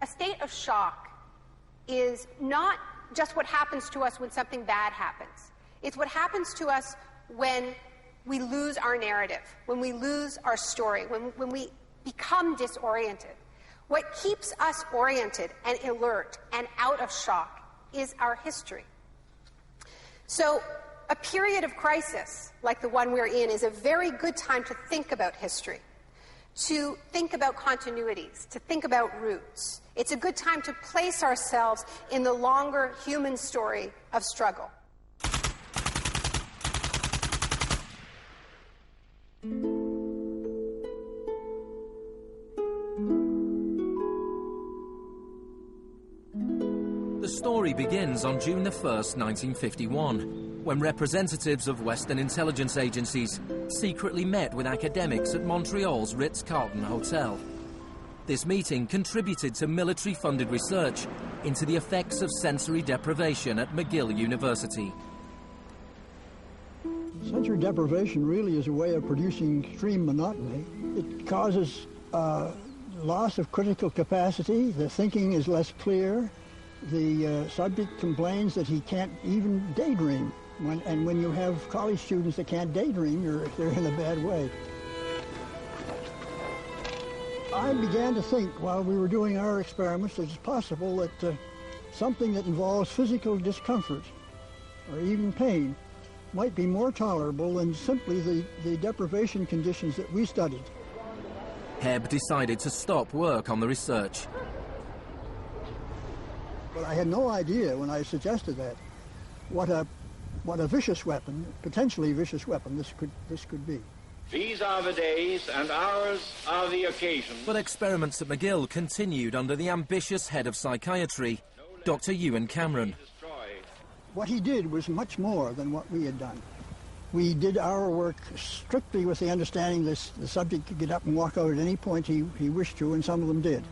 state of shock is not just what happens to us when something bad happens. It's what happens to us when we lose our narrative, when we lose our story, when we become disoriented. What keeps us oriented and alert and out of shock is our history. So a period of crisis like the one we're in is a very good time to think about history, to think about continuities, to think about roots. It's a good time to place ourselves in the longer human story of struggle. The story begins on June the 1st, 1951, when representatives of Western intelligence agencies secretly met with academics at Montreal's Ritz-Carlton Hotel. This meeting contributed to military-funded research into the effects of sensory deprivation at McGill University. Sensory deprivation really is a way of producing extreme monotony. It causes loss of critical capacity. The thinking is less clear. The subject complains that he can't even daydream. When you have college students that can't daydream, they're in a bad way. I began to think while we were doing our experiments that it's possible that something that involves physical discomfort or even pain might be more tolerable than simply the deprivation conditions that we studied. Hebb decided to stop work on the research. But I had no idea when I suggested that what a vicious weapon, potentially vicious weapon, this could be. These are the days and hours are the occasion. But experiments at McGill continued under the ambitious head of psychiatry, Dr. Ewan Cameron. What he did was much more than what we had done. We did our work strictly with the understanding that the subject could get up and walk out at any point he wished to, and some of them did.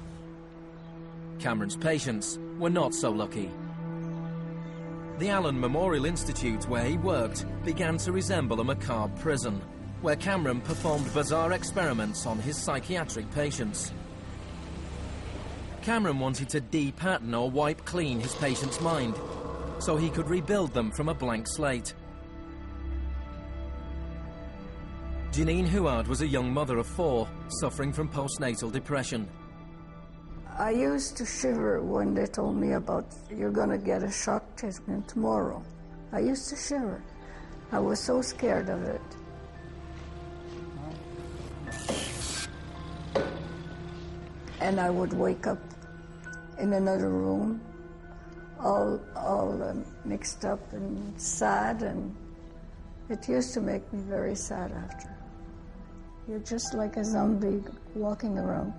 Cameron's patients were not so lucky. The Allen Memorial Institute, where he worked, began to resemble a macabre prison, where Cameron performed bizarre experiments on his psychiatric patients. Cameron wanted to de-pattern or wipe clean his patient's mind, so he could rebuild them from a blank slate. Janine Huard was a young mother of 4, suffering from postnatal depression. I used to shiver when they told me about, you're going to get a shock treatment tomorrow. I used to shiver. I was so scared of it. And I would wake up in another room, all mixed up and sad, and it used to make me very sad after. You're just like a zombie walking around.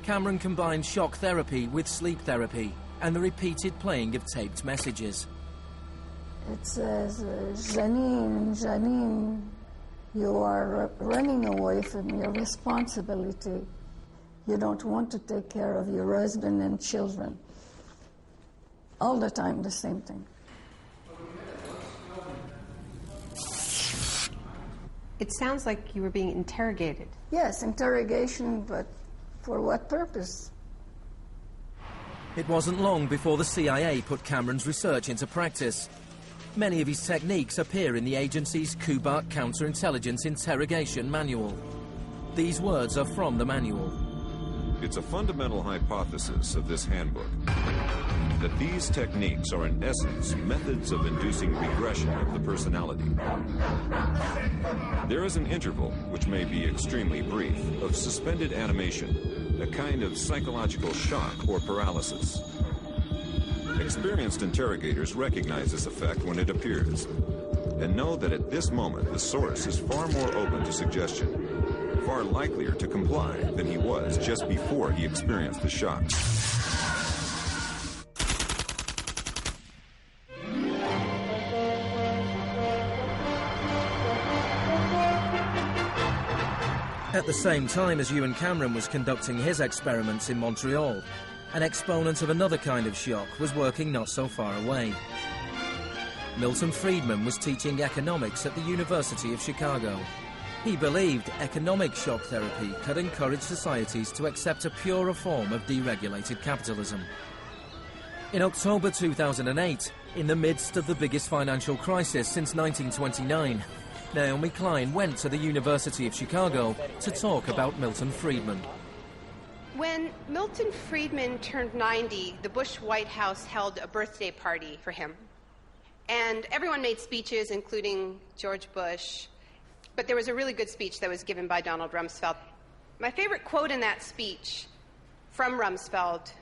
Cameron combined shock therapy with sleep therapy and the repeated playing of taped messages. It says, Janine, Janine, you are running away from your responsibility. You don't want to take care of your husband and children. All the time, the same thing. It sounds like you were being interrogated. Yes, interrogation, but for what purpose? It wasn't long before the CIA put Cameron's research into practice. Many of his techniques appear in the agency's Kubat Counterintelligence Interrogation Manual. These words are from the manual. It's a fundamental hypothesis of this handbook that these techniques are in essence methods of inducing regression of the personality. There is an interval, which may be extremely brief, of suspended animation, a kind of psychological shock or paralysis. Experienced interrogators recognize this effect when it appears and know that at this moment the source is far more open to suggestion, far likelier to comply than he was just before he experienced the shock. At the same time as Ewan Cameron was conducting his experiments in Montreal, an exponent of another kind of shock was working not so far away. Milton Friedman was teaching economics at the University of Chicago. He believed economic shock therapy could encourage societies to accept a purer form of deregulated capitalism. In October 2008, in the midst of the biggest financial crisis since 1929, Naomi Klein went to the University of Chicago to talk about Milton Friedman. When Milton Friedman turned 90, the Bush White House held a birthday party for him. And everyone made speeches, including George Bush. But there was a really good speech that was given by Donald Rumsfeld. My favorite quote in that speech from Rumsfeld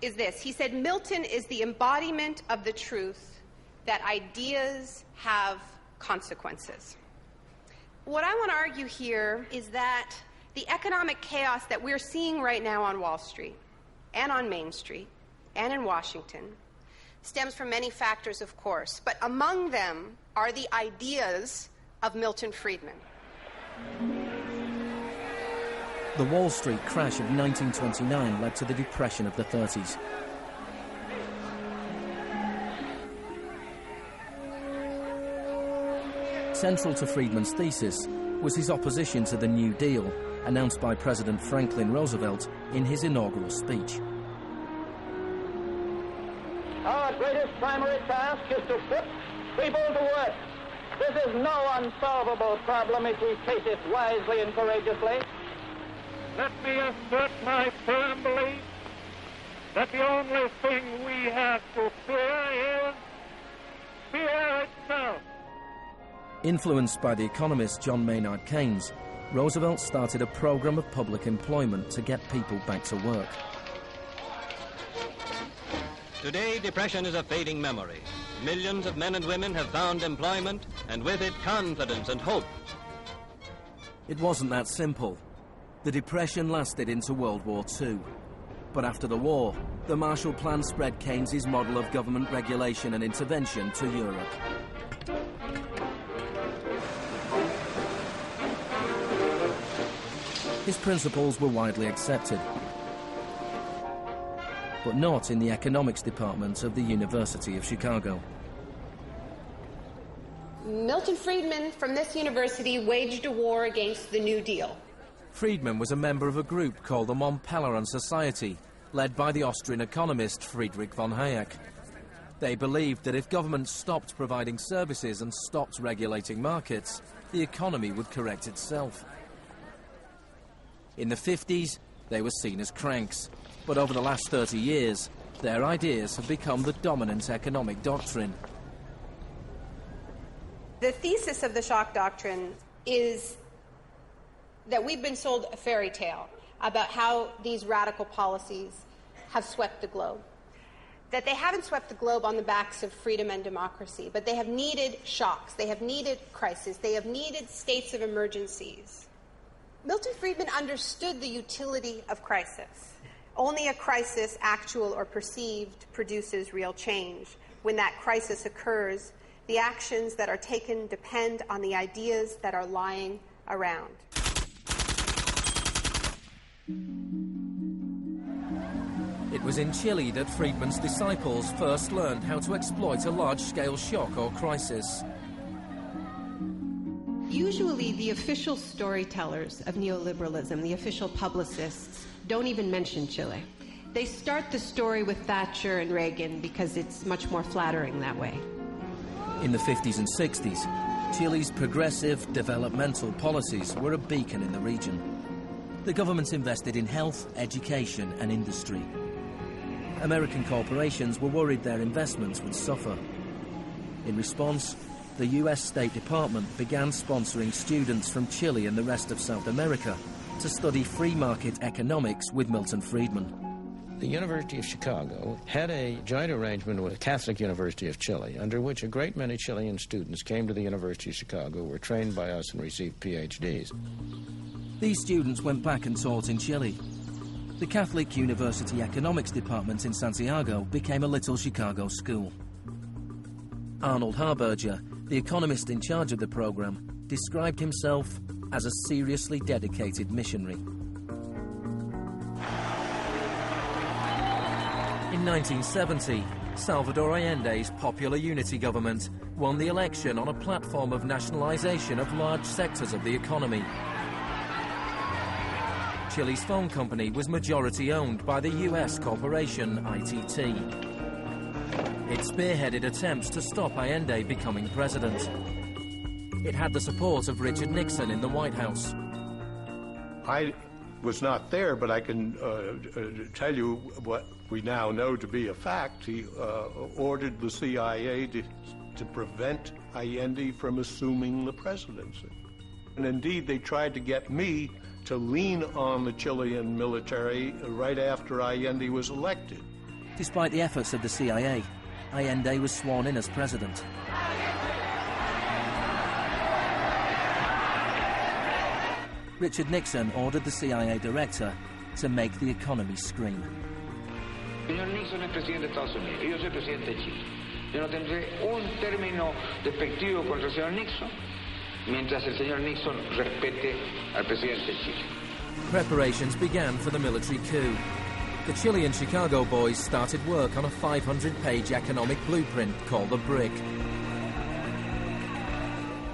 is this. He said, "Milton is the embodiment of the truth that ideas have consequences." What I want to argue here is that the economic chaos that we're seeing right now on Wall Street and on Main Street and in Washington stems from many factors, of course, but among them are the ideas of Milton Friedman. The Wall Street crash of 1929 led to the Depression of the 30s. Central to Friedman's thesis was his opposition to the New Deal, announced by President Franklin Roosevelt in his inaugural speech. Our greatest primary task is to put people to work. This is no unsolvable problem if we face it wisely and courageously. Let me assert my firm belief that the only thing we have to fear is fear itself. Influenced by the economist John Maynard Keynes, Roosevelt started a program of public employment to get people back to work. Today, depression is a fading memory. Millions of men and women have found employment, and with it, confidence and hope. It wasn't that simple. The Depression lasted into World War II. But after the war, the Marshall Plan spread Keynes's model of government regulation and intervention to Europe. His principles were widely accepted, but not in the economics department of the University of Chicago. Milton Friedman from this university waged a war against the New Deal. Friedman was a member of a group called the Mont Pelerin Society, led by the Austrian economist Friedrich von Hayek. They believed that if government stopped providing services and stopped regulating markets, the economy would correct itself. In the 50s, they were seen as cranks, but over the last 30 years, their ideas have become the dominant economic doctrine. The thesis of the shock doctrine is that we've been sold a fairy tale about how these radical policies have swept the globe. That they haven't swept the globe on the backs of freedom and democracy, but they have needed shocks, they have needed crises, they have needed states of emergencies. Milton Friedman understood the utility of crisis. Only a crisis, actual or perceived, produces real change. When that crisis occurs, the actions that are taken depend on the ideas that are lying around. It was in Chile that Friedman's disciples first learned how to exploit a large-scale shock or crisis. Usually the official storytellers of neoliberalism, the official publicists, don't even mention Chile. They start the story with Thatcher and Reagan because it's much more flattering that way. In the 50s and 60s, Chile's progressive developmental policies were a beacon in the region. The government invested in health, education and industry. American corporations were worried their investments would suffer. In response, the US State Department began sponsoring students from Chile and the rest of South America to study free market economics with Milton Friedman. The University of Chicago had a joint arrangement with the Catholic University of Chile, under which a great many Chilean students came to the University of Chicago, were trained by us, and received PhDs. These students went back and taught in Chile. The Catholic University Economics Department in Santiago became a little Chicago school. Arnold Harberger, the economist in charge of the program, described himself as a seriously dedicated missionary. In 1970, Salvador Allende's Popular Unity government won the election on a platform of nationalization of large sectors of the economy. Chile's phone company was majority-owned by the US corporation ITT. It spearheaded attempts to stop Allende becoming president. It had the support of Richard Nixon in the White House. I was not there, but I can tell you what we now know to be a fact. He ordered the CIA to prevent Allende from assuming the presidency. And indeed, they tried to get me to lean on the Chilean military right after Allende was elected. Despite the efforts of the CIA, Allende was sworn in as president. Richard Nixon ordered the CIA director to make the economy scream. Señor Nixon es presidente de Estados Unidos y yo soy presidente de Chile. Yo no tendré un término despectivo contra el señor Nixon mientras el señor Nixon respete al presidente de Chile. Preparations began for the military coup. The Chilean Chicago boys started work on a 500-page economic blueprint called the BRIC.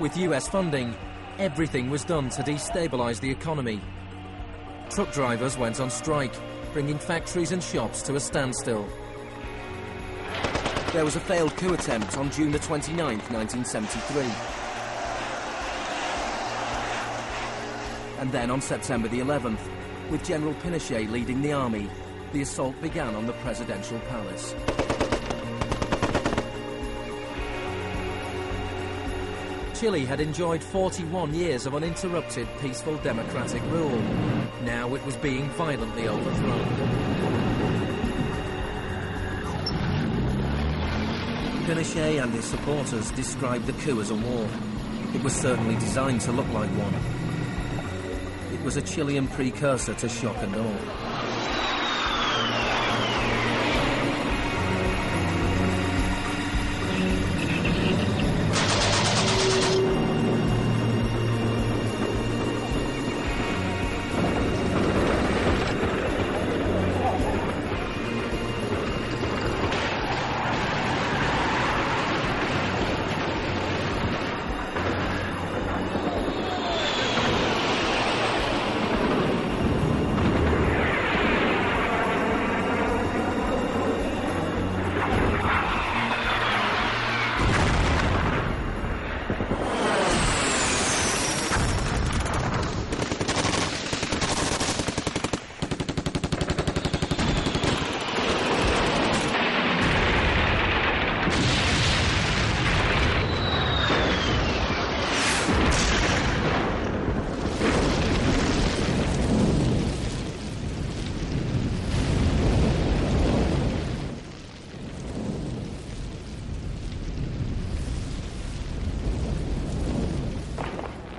With US funding, everything was done to destabilize the economy. Truck drivers went on strike, bringing factories and shops to a standstill. There was a failed coup attempt on June the 29th, 1973. And then on September the 11th, with General Pinochet leading the army, the assault began on the presidential palace. Chile had enjoyed 41 years of uninterrupted, peaceful democratic rule. Now it was being violently overthrown. Pinochet and his supporters described the coup as a war. It was certainly designed to look like one. It was a Chilean precursor to shock and awe.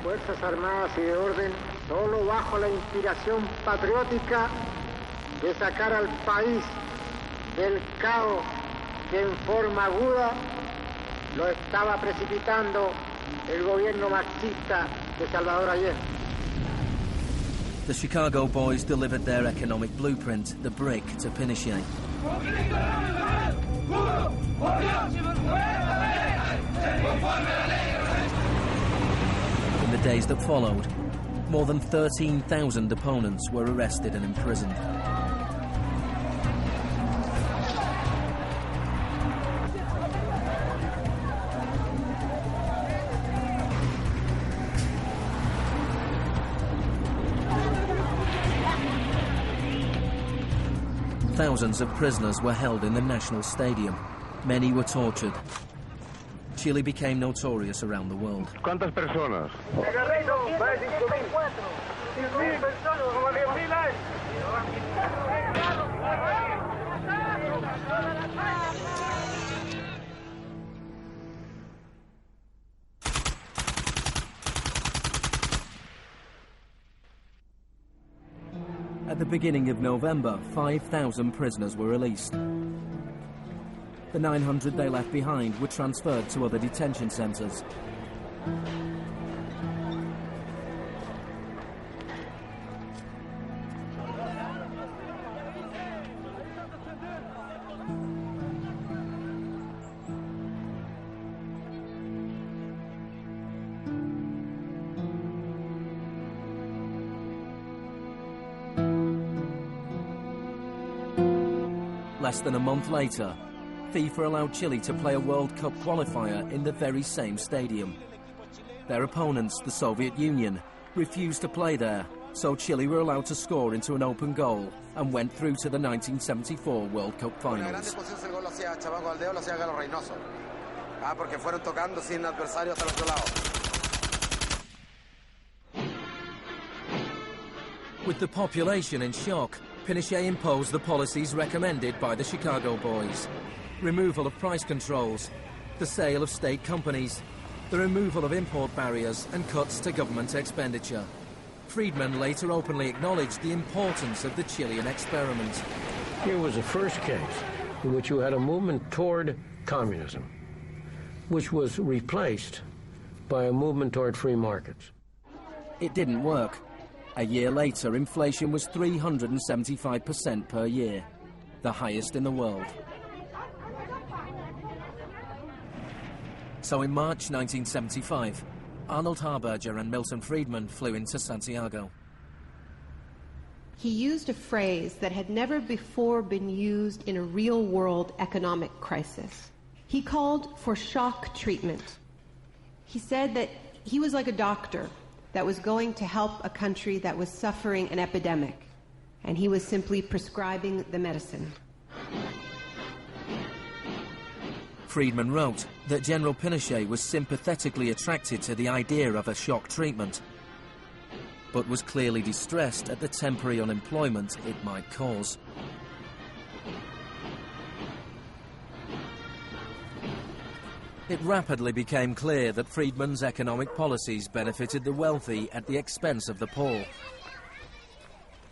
Fuerzas Armadas y de Orden, solo bajo la inspiración patriótica de sacar al país del caos que en forma aguda lo estaba precipitando el gobierno marxista de Salvador Allende. The Chicago boys delivered their economic blueprint, the BRIC, to Pinochet. In the days that followed, more than 13,000 opponents were arrested and imprisoned. Thousands of prisoners were held in the National Stadium. Many were tortured. Chile became notorious around the world. ¿Cuántas personas? At the beginning of November, 5,000 prisoners were released. The 900 they left behind were transferred to other detention centres. Less than a month later, FIFA allowed Chile to play a World Cup qualifier in the very same stadium. Their opponents, the Soviet Union, refused to play there, so Chile were allowed to score into an open goal and went through to the 1974 World Cup finals. With the population in shock, Pinochet imposed the policies recommended by the Chicago Boys. Removal of price controls, the sale of state companies, the removal of import barriers and cuts to government expenditure. Friedman later openly acknowledged the importance of the Chilean experiment. Here was the first case in which you had a movement toward communism, which was replaced by a movement toward free markets. It didn't work. A year later, inflation was 375% per year, the highest in the world. So in March 1975, Arnold Harberger and Milton Friedman flew into Santiago. He used a phrase that had never before been used in a real-world economic crisis. He called for shock treatment. He said that he was like a doctor that was going to help a country that was suffering an epidemic, and he was simply prescribing the medicine. Friedman wrote that General Pinochet was sympathetically attracted to the idea of a shock treatment, but was clearly distressed at the temporary unemployment it might cause. It rapidly became clear that Friedman's economic policies benefited the wealthy at the expense of the poor.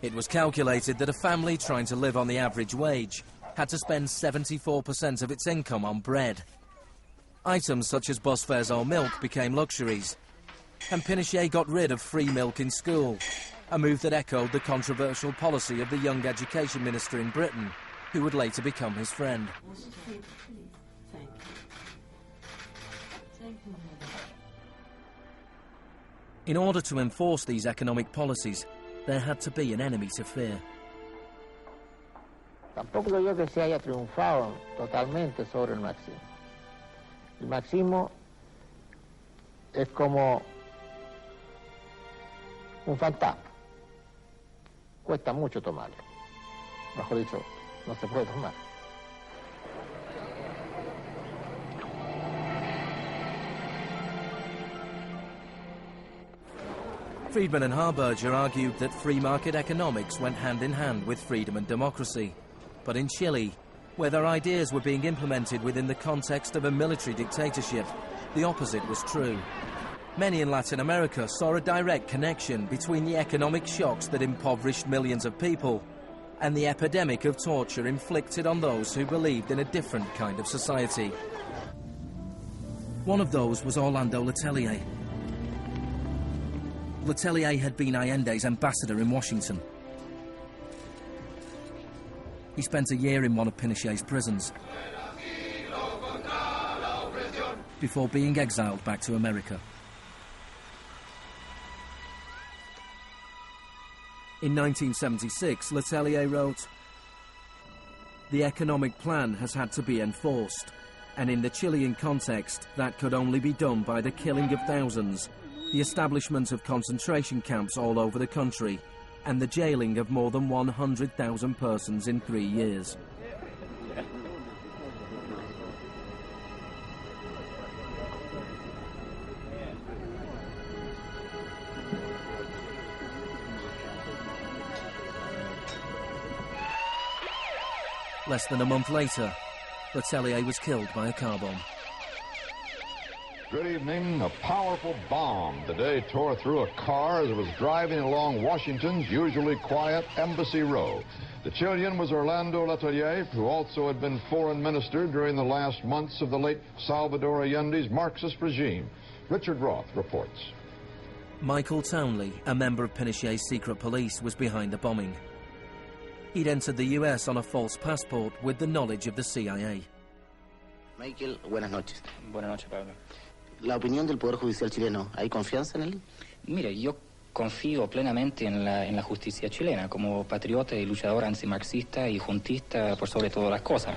It was calculated that a family trying to live on the average wage had to spend 74% of its income on bread. Items such as bus fares or milk became luxuries, and Pinochet got rid of free milk in school, a move that echoed the controversial policy of the young education minister in Britain, who would later become his friend. In order to enforce these economic policies, there had to be an enemy to fear. Tampoco creo yo que se haya triunfado totalmente sobre el marxismo. El marxismo es como un fantasma. Cuesta mucho tomarlo. Mejor dicho, no se puede tomar. Friedman and Harberger argued that free market economics went hand in hand with freedom and democracy. But in Chile, where their ideas were being implemented within the context of a military dictatorship, the opposite was true. Many in Latin America saw a direct connection between the economic shocks that impoverished millions of people and the epidemic of torture inflicted on those who believed in a different kind of society. One of those was Orlando Letelier. Letelier had been Allende's ambassador in Washington. He spent a year in one of Pinochet's prisons before being exiled back to America. In 1976, Letelier wrote, "The economic plan has had to be enforced, and in the Chilean context, that could only be done by the killing of thousands, the establishment of concentration camps all over the country, and the jailing of more than 100,000 persons in 3 years." Less than a month later, Letelier was killed by a car bomb. Good evening. A powerful bomb today tore through a car as it was driving along Washington's usually quiet Embassy Row. The Chilean was Orlando Letelier, who also had been foreign minister during the last months of the late Salvador Allende's Marxist regime. Richard Roth reports. Michael Townley, a member of Pinochet's secret police, was behind the bombing. He'd entered the US on a false passport with the knowledge of the CIA. Michael, buenas noches. Buenas noches, Pablo. La opinión del Poder Judicial chileno, ¿hay confianza en él? Mire, yo confío plenamente en la justicia chilena como patriota y luchador antimarxista y juntista por sobre todas las cosas.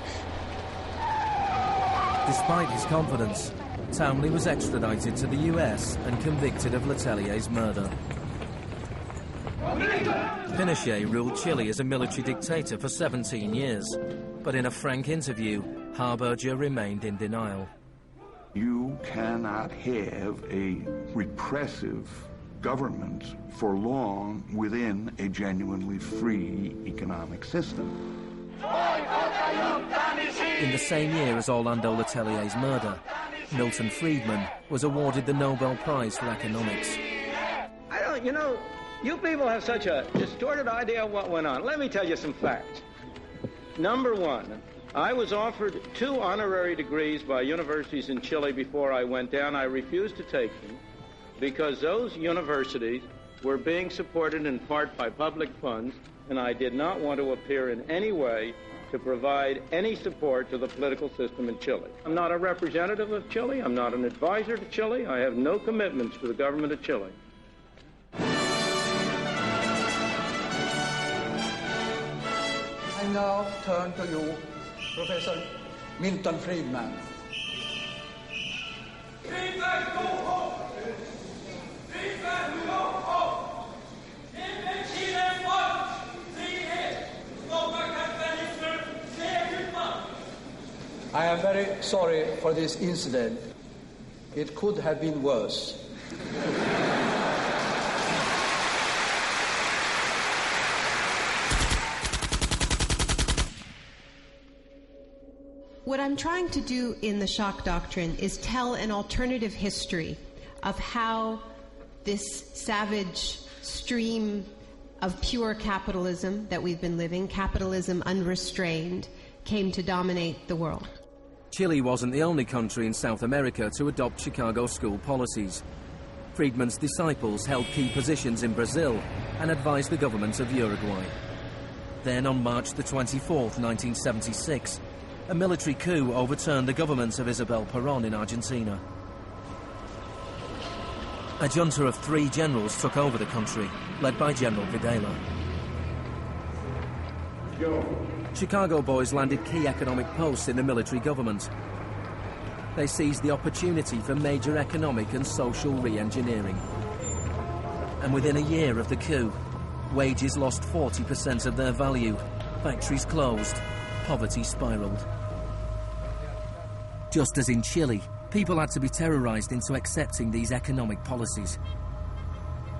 Despite his confidence, Townley was extradited to the US and convicted of Letelier's murder. Pinochet ruled Chile as a military dictator for 17 years, but in a frank interview, Harberger remained in denial. You cannot have a repressive government for long within a genuinely free economic system. In the same year as Orlando Letelier's murder, Milton Friedman was awarded the Nobel Prize for Economics. You people have such a distorted idea of what went on. Let me tell you some facts. Number one, I was offered 2 honorary degrees by universities in Chile before I went down. I refused to take them because those universities were being supported in part by public funds, and I did not want to appear in any way to provide any support to the political system in Chile. I'm not a representative of Chile. I'm not an advisor to Chile. I have no commitments to the government of Chile. I now turn to you, Professor Milton Friedman. I am very sorry for this incident. It could have been worse. What I'm trying to do in the shock doctrine is tell an alternative history of how this savage stream of pure capitalism that we've been living, capitalism unrestrained, came to dominate the world. Chile wasn't the only country in South America to adopt Chicago school policies. Friedman's disciples held key positions in Brazil and advised the government of Uruguay. Then on March the 24th, 1976, a military coup overturned the government of Isabel Perón in Argentina. A junta of 3 generals took over the country, led by General Videla. Chicago boys landed key economic posts in the military government. They seized the opportunity for major economic and social re-engineering. And within a year of the coup, wages lost 40% of their value, factories closed, poverty spiraled. Just as in Chile, people had to be terrorized into accepting these economic policies.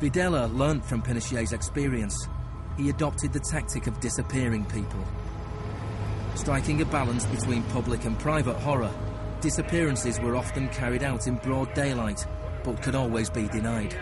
Videla learnt from Pinochet's experience. He adopted the tactic of disappearing people. Striking a balance between public and private horror, disappearances were often carried out in broad daylight, but could always be denied.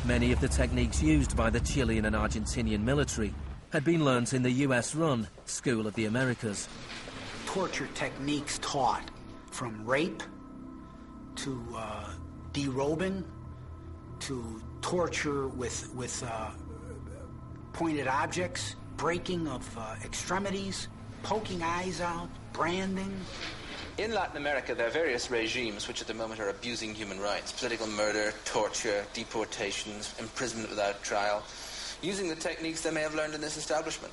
Many of the techniques used by the Chilean and Argentinian military had been learnt in the US-run School of the Americas. Torture techniques taught, from rape to derobing to torture with pointed objects, breaking of extremities, poking eyes out, branding. In Latin America, there are various regimes which at the moment are abusing human rights. Political murder, torture, deportations, imprisonment without trial, using the techniques they may have learned in this establishment.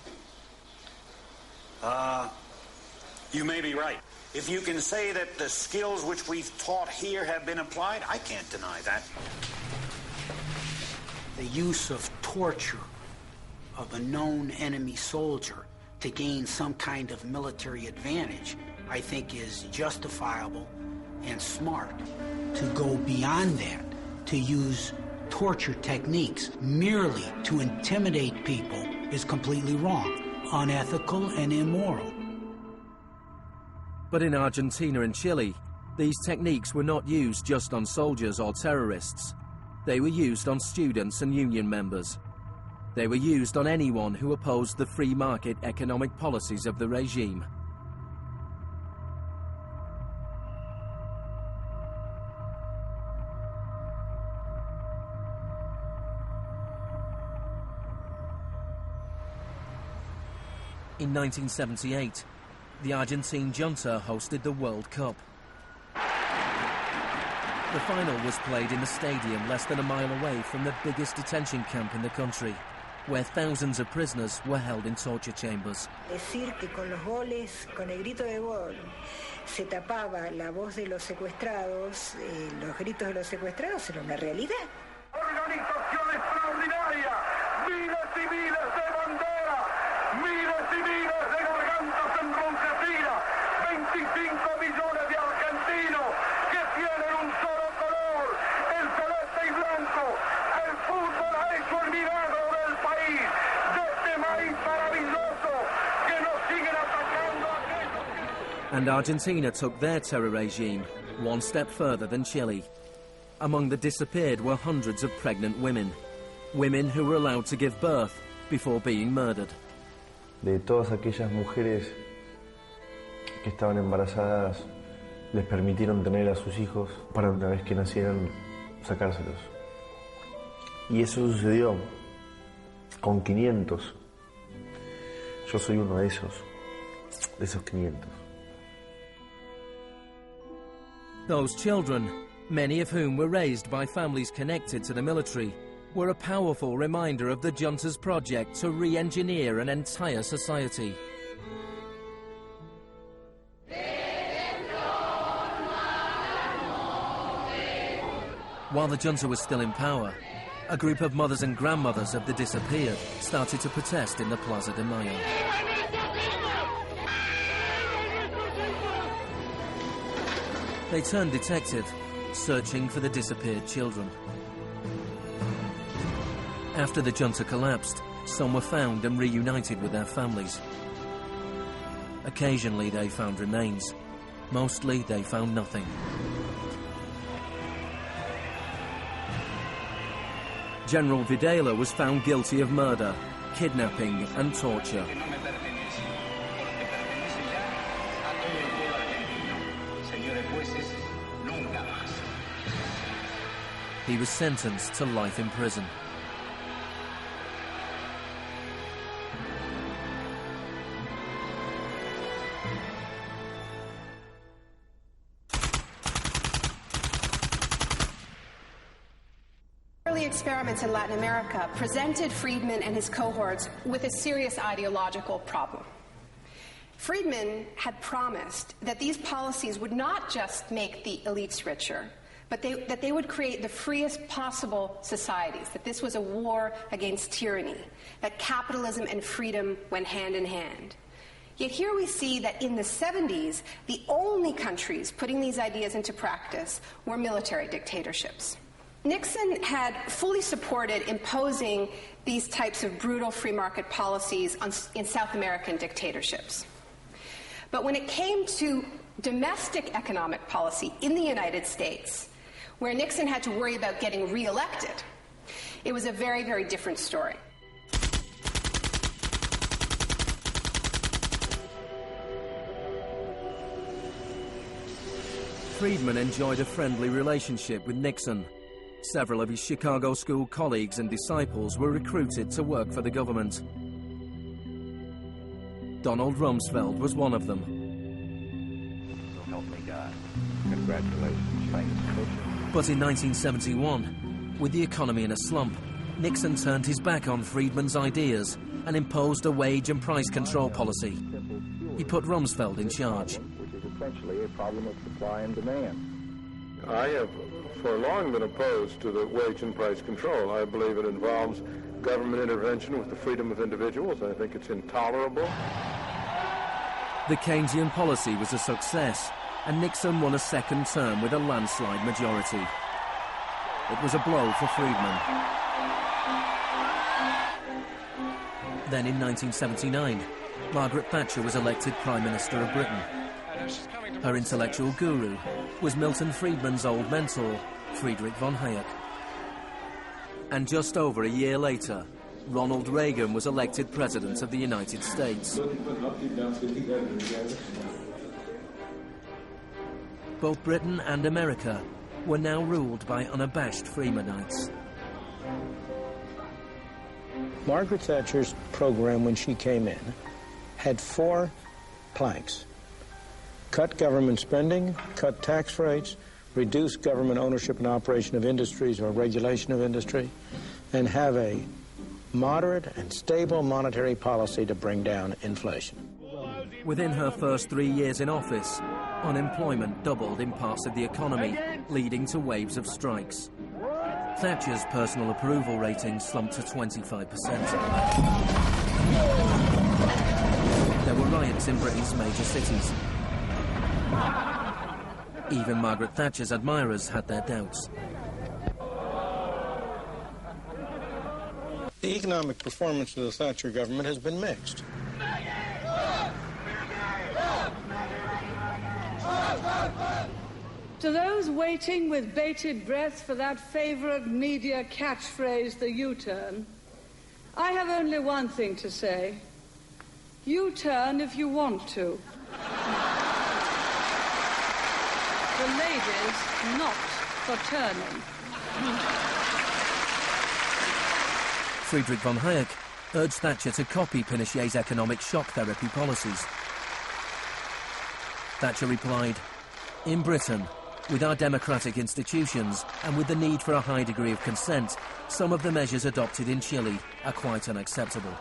You may be right. If you can say that the skills which we've taught here have been applied, I can't deny that. The use of torture of a known enemy soldier to gain some kind of military advantage, I think, is justifiable and smart. To go beyond that, to use torture techniques merely to intimidate people is completely wrong, unethical and immoral. But in Argentina and Chile, these techniques were not used just on soldiers or terrorists. They were used on students and union members. They were used on anyone who opposed the free market economic policies of the regime. In 1978, the Argentine junta hosted the World Cup. The final was played in the stadium less than a mile away from the biggest detention camp in the country, where thousands of prisoners were held in torture chambers. Decir que con los goles, con el grito de gol, se tapaba la voz de los secuestrados, los gritos de los secuestrados era una realidad. Organización extraordinaria, miles y miles de banderas, miles y miles de gargantas enronquecidas, 25 millones de argentinos que tienen un solo color, el celeste y blanco. El fútbol ha hecho el milagro del país, de este maíz maravilloso que nos siguen atacando a aquellos que... And Argentina took their terror regime one step further than Chile. Among the disappeared were hundreds of pregnant women. Women who were allowed to give birth before being murdered. De todas aquellas mujeres que estaban embarazadas, les permitieron tener a sus hijos para una vez que nacieran sacárselos. Y eso sucedió con 500. Yo soy uno de esos 500. Those children, many of whom were raised by families connected to the military, were a powerful reminder of the junta's project to re-engineer an entire society. While the junta was still in power, a group of mothers and grandmothers of the disappeared started to protest in the Plaza de Mayo. They turned detective, searching for the disappeared children. After the junta collapsed, some were found and reunited with their families. Occasionally they found remains. Mostly they found nothing. General Videla was found guilty of murder, kidnapping and torture. He was sentenced to life in prison. Early experiments in Latin America presented Friedman and his cohorts with a serious ideological problem. Friedman had promised that these policies would not just make the elites richer, but that they would create the freest possible societies, that this was a war against tyranny, that capitalism and freedom went hand in hand. Yet here we see that in the 70s, the only countries putting these ideas into practice were military dictatorships. Nixon had fully supported imposing these types of brutal free market policies in South American dictatorships. But when it came to domestic economic policy in the United States, where Nixon had to worry about getting reelected, it was a very, very different story. Friedman enjoyed a friendly relationship with Nixon. Several of his Chicago school colleagues and disciples were recruited to work for the government. Donald Rumsfeld was one of them. So help me God. Congratulations. Thank you. But in 1971, with the economy in a slump, Nixon turned his back on Friedman's ideas and imposed a wage and price control policy. He put Rumsfeld in charge. Which is essentially a problem of supply and demand. I have for long been opposed to the wage and price control. I believe it involves government intervention with the freedom of individuals. I think it's intolerable. The Keynesian policy was a success, and Nixon won a second term with a landslide majority. It was a blow for Friedman. Then in 1979, Margaret Thatcher was elected Prime Minister of Britain. Her intellectual guru was Milton Friedman's old mentor, Friedrich von Hayek. And just over a year later, Ronald Reagan was elected President of the United States. Both Britain and America were now ruled by unabashed Freemanites. Margaret Thatcher's program when she came in had 4 planks. Cut government spending, cut tax rates, reduce government ownership and operation of industries or regulation of industry, and have a moderate and stable monetary policy to bring down inflation. Within her first 3 years in office, unemployment doubled in parts of the economy, leading to waves of strikes. Thatcher's personal approval rating slumped to 25%. There were riots in Britain's major cities. Even Margaret Thatcher's admirers had their doubts. The economic performance of the Thatcher government has been mixed. To those waiting with bated breath for that favorite media catchphrase, the U-turn, I have only one thing to say. U-turn if you want to. The ladies not for turning. Friedrich von Hayek urged Thatcher to copy Pinochet's economic shock therapy policies. Thatcher replied, "In Britain, with our democratic institutions and with the need for a high degree of consent, some of the measures adopted in Chile are quite unacceptable."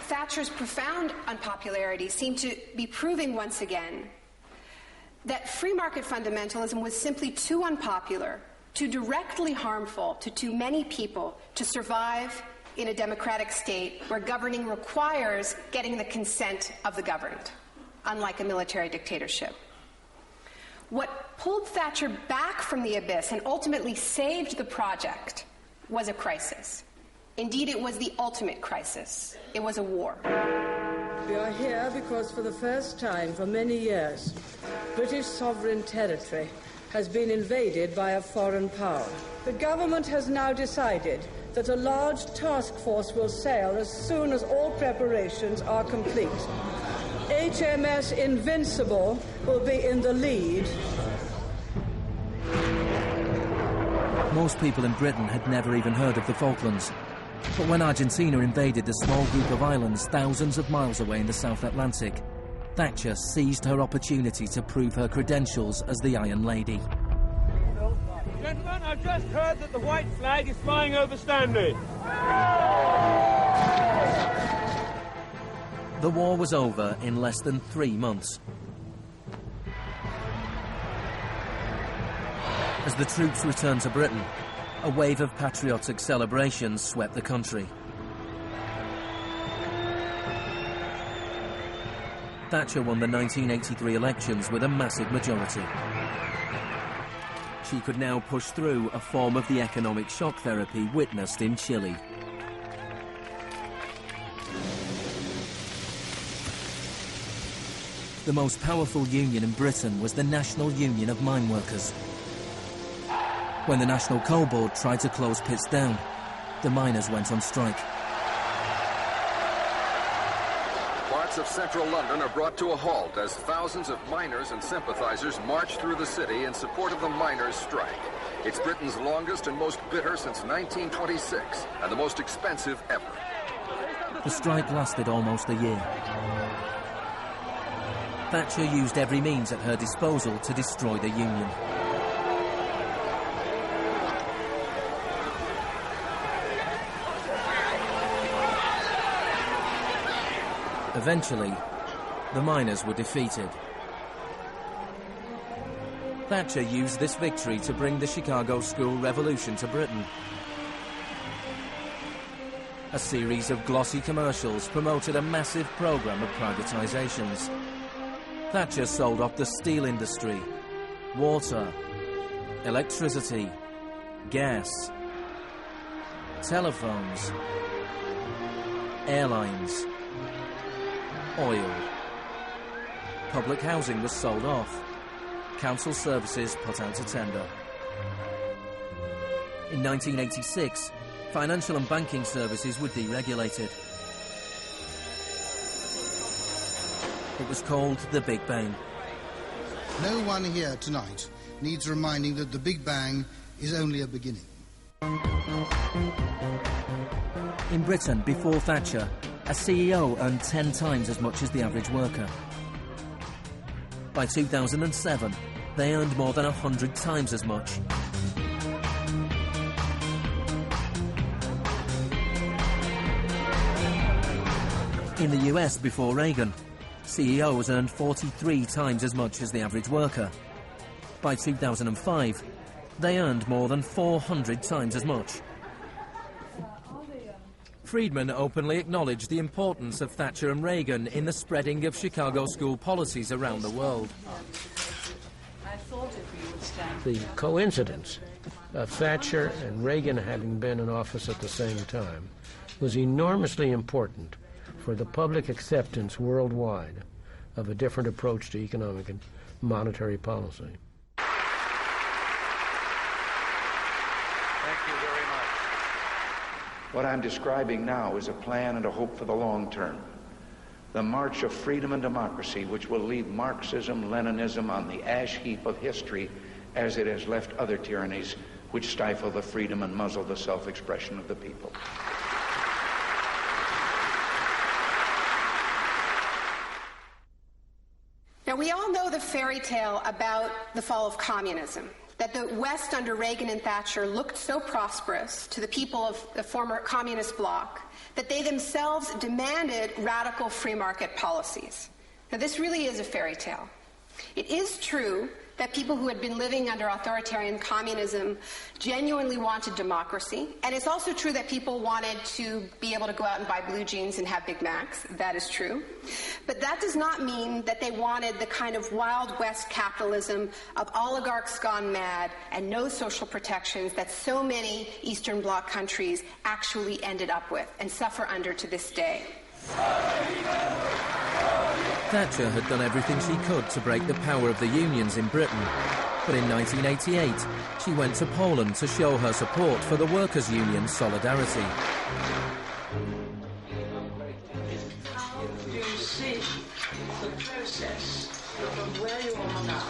Thatcher's profound unpopularity seemed to be proving once again that free market fundamentalism was simply too unpopular, too directly harmful to too many people to survive in a democratic state where governing requires getting the consent of the governed, unlike a military dictatorship. What pulled Thatcher back from the abyss and ultimately saved the project was a crisis. Indeed, it was the ultimate crisis. It was a war. We are here because for the first time for many years, British sovereign territory has been invaded by a foreign power. The government has now decided that a large task force will sail as soon as all preparations are complete. HMS Invincible will be in the lead. Most people in Britain had never even heard of the Falklands. But when Argentina invaded the small group of islands thousands of miles away in the South Atlantic, Thatcher seized her opportunity to prove her credentials as the Iron Lady. Gentlemen, I've just heard that the white flag is flying over Stanley. The war was over in less than 3 months. As the troops returned to Britain, a wave of patriotic celebrations swept the country. Thatcher won the 1983 elections with a massive majority. She could now push through a form of the economic shock therapy witnessed in Chile. The most powerful union in Britain was the National Union of Mine Workers. When the National Coal Board tried to close pits down, the miners went on strike. Parts of central London are brought to a halt as thousands of miners and sympathizers march through the city in support of the miners' strike. It's Britain's longest and most bitter since 1926, and the most expensive ever. The strike lasted almost a year. Thatcher used every means at her disposal to destroy the union. Eventually, the miners were defeated. Thatcher used this victory to bring the Chicago School Revolution to Britain. A series of glossy commercials promoted a massive program of privatizations. Thatcher sold off the steel industry, water, electricity, gas, telephones, airlines, oil. Public housing was sold off. Council services put out to tender. In 1986, financial and banking services were deregulated. It was called the Big Bang. No one here tonight needs reminding that the Big Bang is only a beginning. In Britain, before Thatcher, a CEO earned 10 times as much as the average worker. By 2007, they earned more than 100 times as much. In the US, before Reagan, CEOs earned 43 times as much as the average worker. By 2005, they earned more than 400 times as much. Friedman openly acknowledged the importance of Thatcher and Reagan in the spreading of Chicago school policies around the world. The coincidence of Thatcher and Reagan having been in office at the same time was enormously important for the public acceptance worldwide of a different approach to economic and monetary policy. Thank you very much. What I'm describing now is a plan and a hope for the long term. The march of freedom and democracy, which will leave Marxism, Leninism on the ash heap of history as it has left other tyrannies which stifle the freedom and muzzle the self-expression of the people. Now, we all know the fairy tale about the fall of communism, that the West under Reagan and Thatcher looked so prosperous to the people of the former communist bloc that they themselves demanded radical free market policies. Now, this really is a fairy tale. It is true that people who had been living under authoritarian communism genuinely wanted democracy. And it's also true that people wanted to be able to go out and buy blue jeans and have Big Macs. That is true. But that does not mean that they wanted the kind of Wild West capitalism of oligarchs gone mad and no social protections that so many Eastern Bloc countries actually ended up with and suffer under to this day. Thatcher had done everything she could to break the power of the unions in Britain. But in 1988, she went to Poland to show her support for the workers' union Solidarity. How do you see the process from where you are now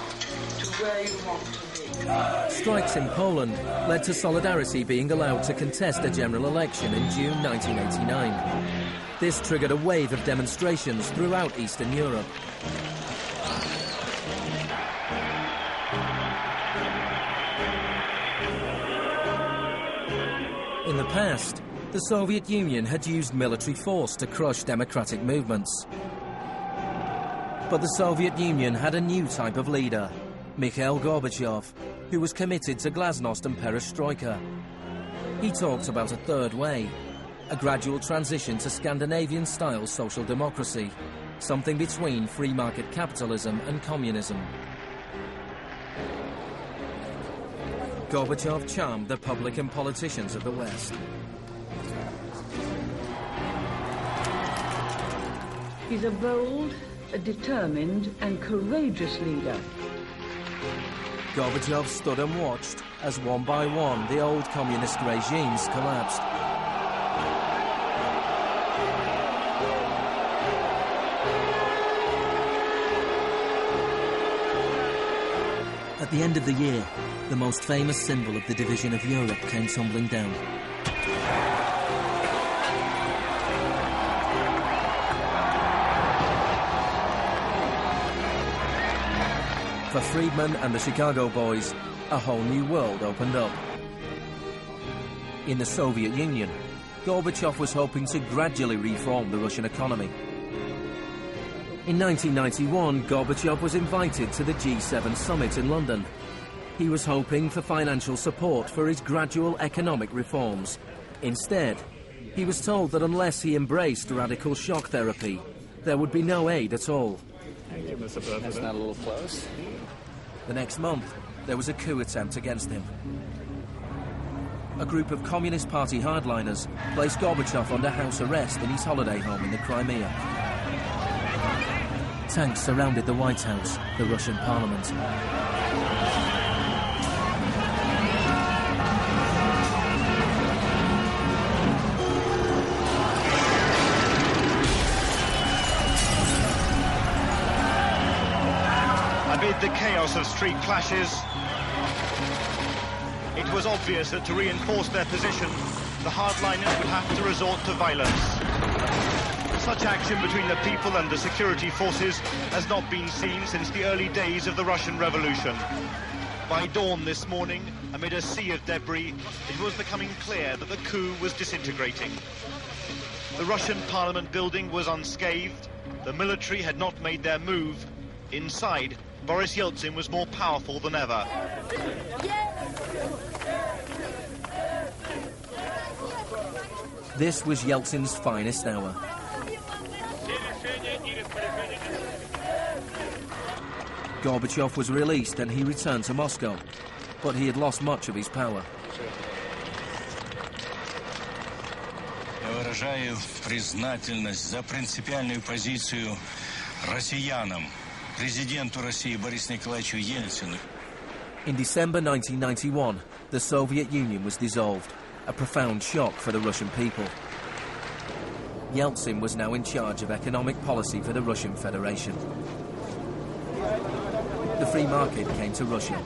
to where you want to be? Strikes in Poland led to Solidarity being allowed to contest a general election in June 1989. This triggered a wave of demonstrations throughout Eastern Europe. In the past, the Soviet Union had used military force to crush democratic movements. But the Soviet Union had a new type of leader, Mikhail Gorbachev, who was committed to glasnost and perestroika. He talked about a third way, a gradual transition to Scandinavian-style social democracy, something between free market capitalism and communism. Gorbachev charmed the public and politicians of the West. He's a bold, a determined and courageous leader. Gorbachev stood and watched as one by one the old communist regimes collapsed. At the end of the year, the most famous symbol of the division of Europe came tumbling down. For Friedman and the Chicago boys, a whole new world opened up. In the Soviet Union, Gorbachev was hoping to gradually reform the Russian economy. In 1991, Gorbachev was invited to the G7 summit in London. He was hoping for financial support for his gradual economic reforms. Instead, he was told that unless he embraced radical shock therapy, there would be no aid at all. Thank you, Mr. President. That's not a little close. The next month, there was a coup attempt against him. A group of Communist Party hardliners placed Gorbachev under house arrest in his holiday home in the Crimea. Tanks surrounded the White House, the Russian parliament. Amid the chaos of street clashes, it was obvious that to reinforce their position, the hardliners would have to resort to violence. Such action between the people and the security forces has not been seen since the early days of the Russian Revolution. By dawn this morning, amid a sea of debris, it was becoming clear that the coup was disintegrating. The Russian parliament building was unscathed. The military had not made their move. Inside, Boris Yeltsin was more powerful than ever. This was Yeltsin's finest hour. Gorbachev was released and he returned to Moscow, but he had lost much of his power. Я выражаю признательность за принципиальную позицию россиянам, президенту России Борису Николаевичу Ельцину. In December 1991, the Soviet Union was dissolved, a profound shock for the Russian people. Yeltsin was now in charge of economic policy for the Russian Federation. The free market came to Russia.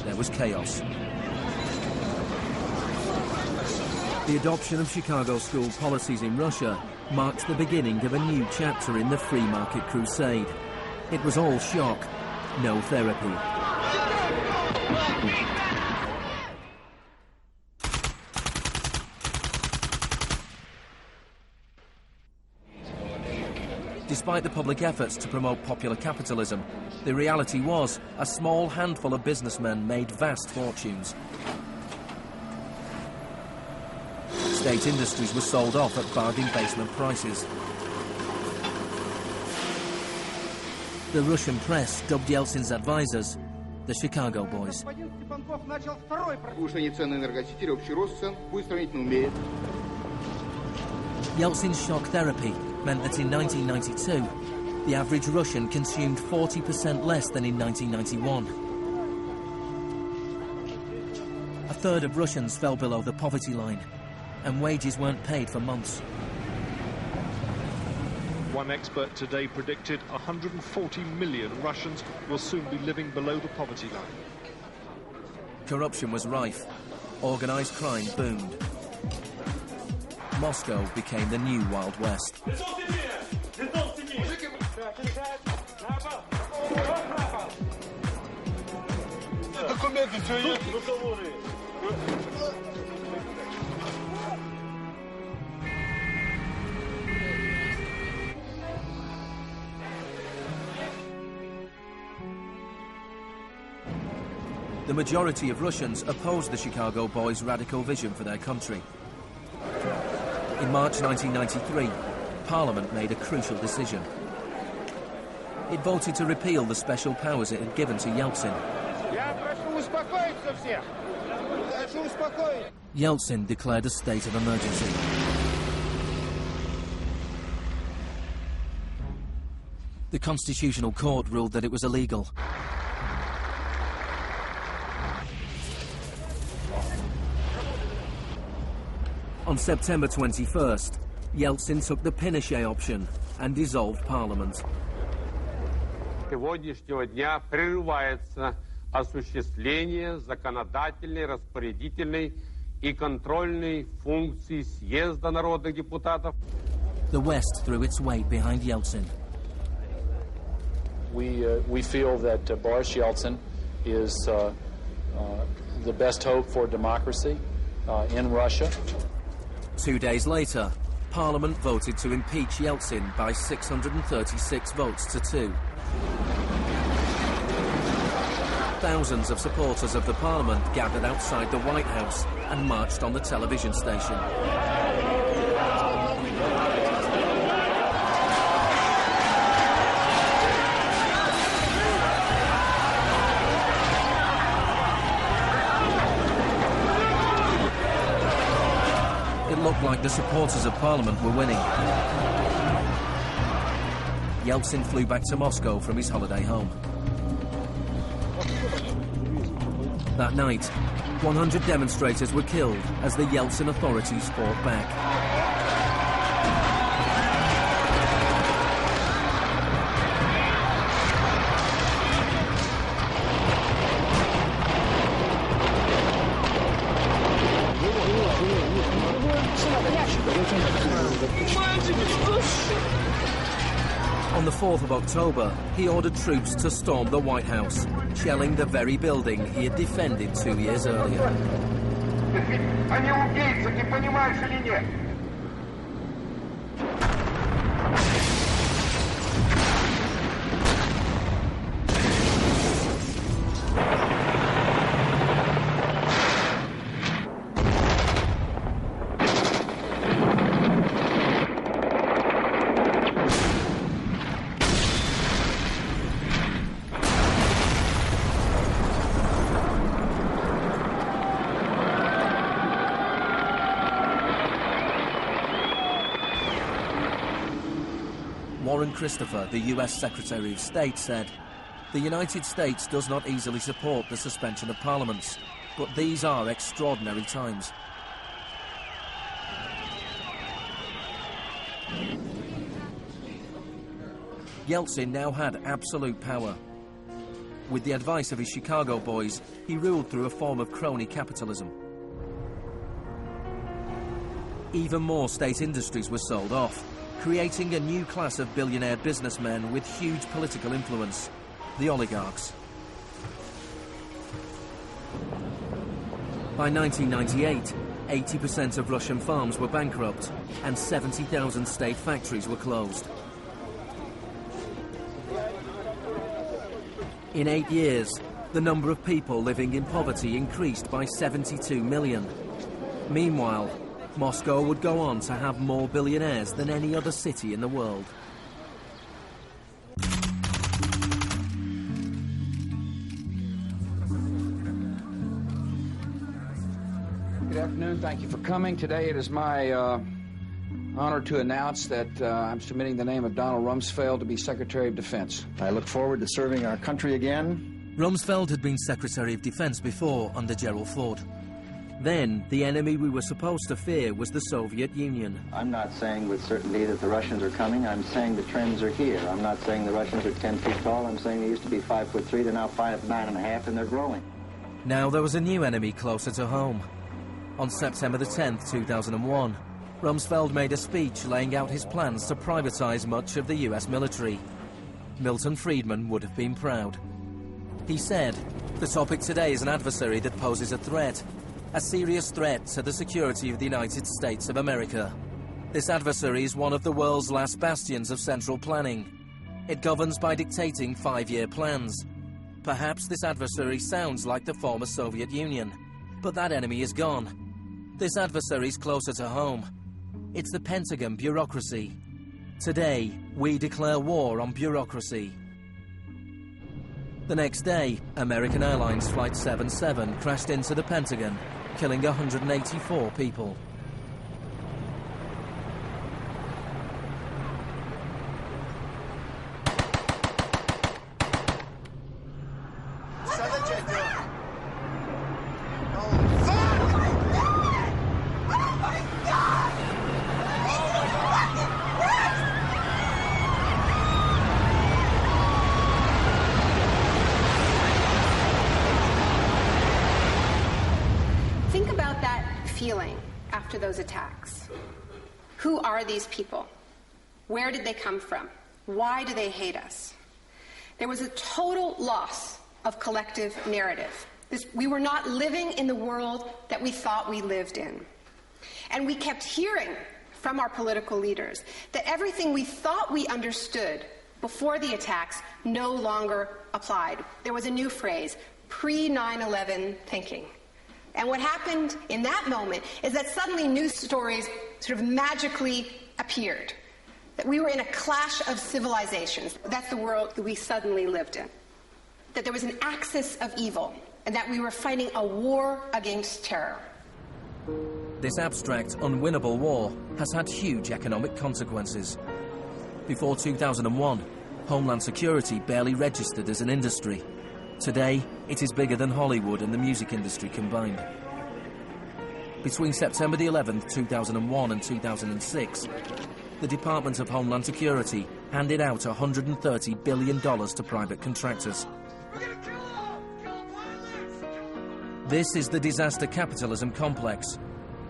There was chaos. The adoption of Chicago school policies in Russia marked the beginning of a new chapter in the free market crusade. It was all shock, no therapy. Despite the public efforts to promote popular capitalism, the reality was a small handful of businessmen made vast fortunes. State industries were sold off at bargain basement prices. The Russian press dubbed Yeltsin's advisors the Chicago Boys. Yeltsin's shock therapy meant that in 1992, the average Russian consumed 40% less than in 1991. A third of Russians fell below the poverty line, and wages weren't paid for months. One expert today predicted 140 million Russians will soon be living below the poverty line. Corruption was rife. Organised crime boomed. Moscow became the new Wild West. The majority of Russians opposed the Chicago Boys' radical vision for their country. In March 1993, Parliament made a crucial decision. It voted to repeal the special powers it had given to Yeltsin. Yeltsin declared a state of emergency. The Constitutional Court ruled that it was illegal. On September 21st, Yeltsin took the Pinochet option and dissolved Parliament. Сегодняшнего дня прерывается осуществление законодательной, распорядительной и контрольной функций съезда народных депутатов. The West threw its weight behind Yeltsin. We feel that Boris Yeltsin is the best hope for democracy in Russia. 2 days later, Parliament voted to impeach Yeltsin by 636 votes to 2. Thousands of supporters of the Parliament gathered outside the White House and marched on the television station. It looked like the supporters of Parliament were winning. Yeltsin flew back to Moscow from his holiday home. That night, 100 demonstrators were killed as the Yeltsin authorities fought back. On the 4th of October, he ordered troops to storm the White House, shelling the very building he had defended 2 years earlier. Они убийцы, ты понимаешь или нет? Warren Christopher, the US Secretary of State, said, "The United States does not easily support the suspension of parliaments, but these are extraordinary times." Yeltsin now had absolute power. With the advice of his Chicago boys, he ruled through a form of crony capitalism. Even more state industries were sold off, creating a new class of billionaire businessmen with huge political influence, the oligarchs. By 1998, 80% of Russian farms were bankrupt and 70,000 state factories were closed. In 8 years, the number of people living in poverty increased by 72 million. Meanwhile, Moscow would go on to have more billionaires than any other city in the world. Good afternoon. Thank you for coming. Today it is my honor to announce that I'm submitting the name of Donald Rumsfeld to be Secretary of Defense. I look forward to serving our country again. Rumsfeld had been Secretary of Defense before under Gerald Ford. Then, the enemy we were supposed to fear was the Soviet Union. I'm not saying with certainty that the Russians are coming. I'm saying the trends are here. I'm not saying the Russians are 10 feet tall. I'm saying they used to be 5'3". They're now 5'9.5", and they're growing. Now there was a new enemy closer to home. On September the 10th, 2001, Rumsfeld made a speech laying out his plans to privatize much of the US military. Milton Friedman would have been proud. He said, "The topic today is an adversary that poses a threat. A serious threat to the security of the United States of America. This adversary is one of the world's last bastions of central planning. It governs by dictating 5-year plans. Perhaps this adversary sounds like the former Soviet Union, but that enemy is gone. This adversary is closer to home. It's the Pentagon bureaucracy. Today, we declare war on bureaucracy." The next day, American Airlines Flight 77 crashed into the Pentagon, killing 184 people. Think about that feeling after those attacks. Who are these people? Where did they come from? Why do they hate us? There was a total loss of collective narrative. We were not living in the world that we thought we lived in. And we kept hearing from our political leaders that everything we thought we understood before the attacks no longer applied. There was a new phrase, pre-9/11 thinking. And what happened in that moment is that suddenly news stories sort of magically appeared. That we were in a clash of civilizations. That's the world that we suddenly lived in. That there was an axis of evil, and that we were fighting a war against terror. This abstract, unwinnable war has had huge economic consequences. Before 2001, Homeland Security barely registered as an industry. Today, it is bigger than Hollywood and the music industry combined. Between September the 11th, 2001 and 2006, the Department of Homeland Security handed out $130 billion to private contractors. This is the disaster capitalism complex,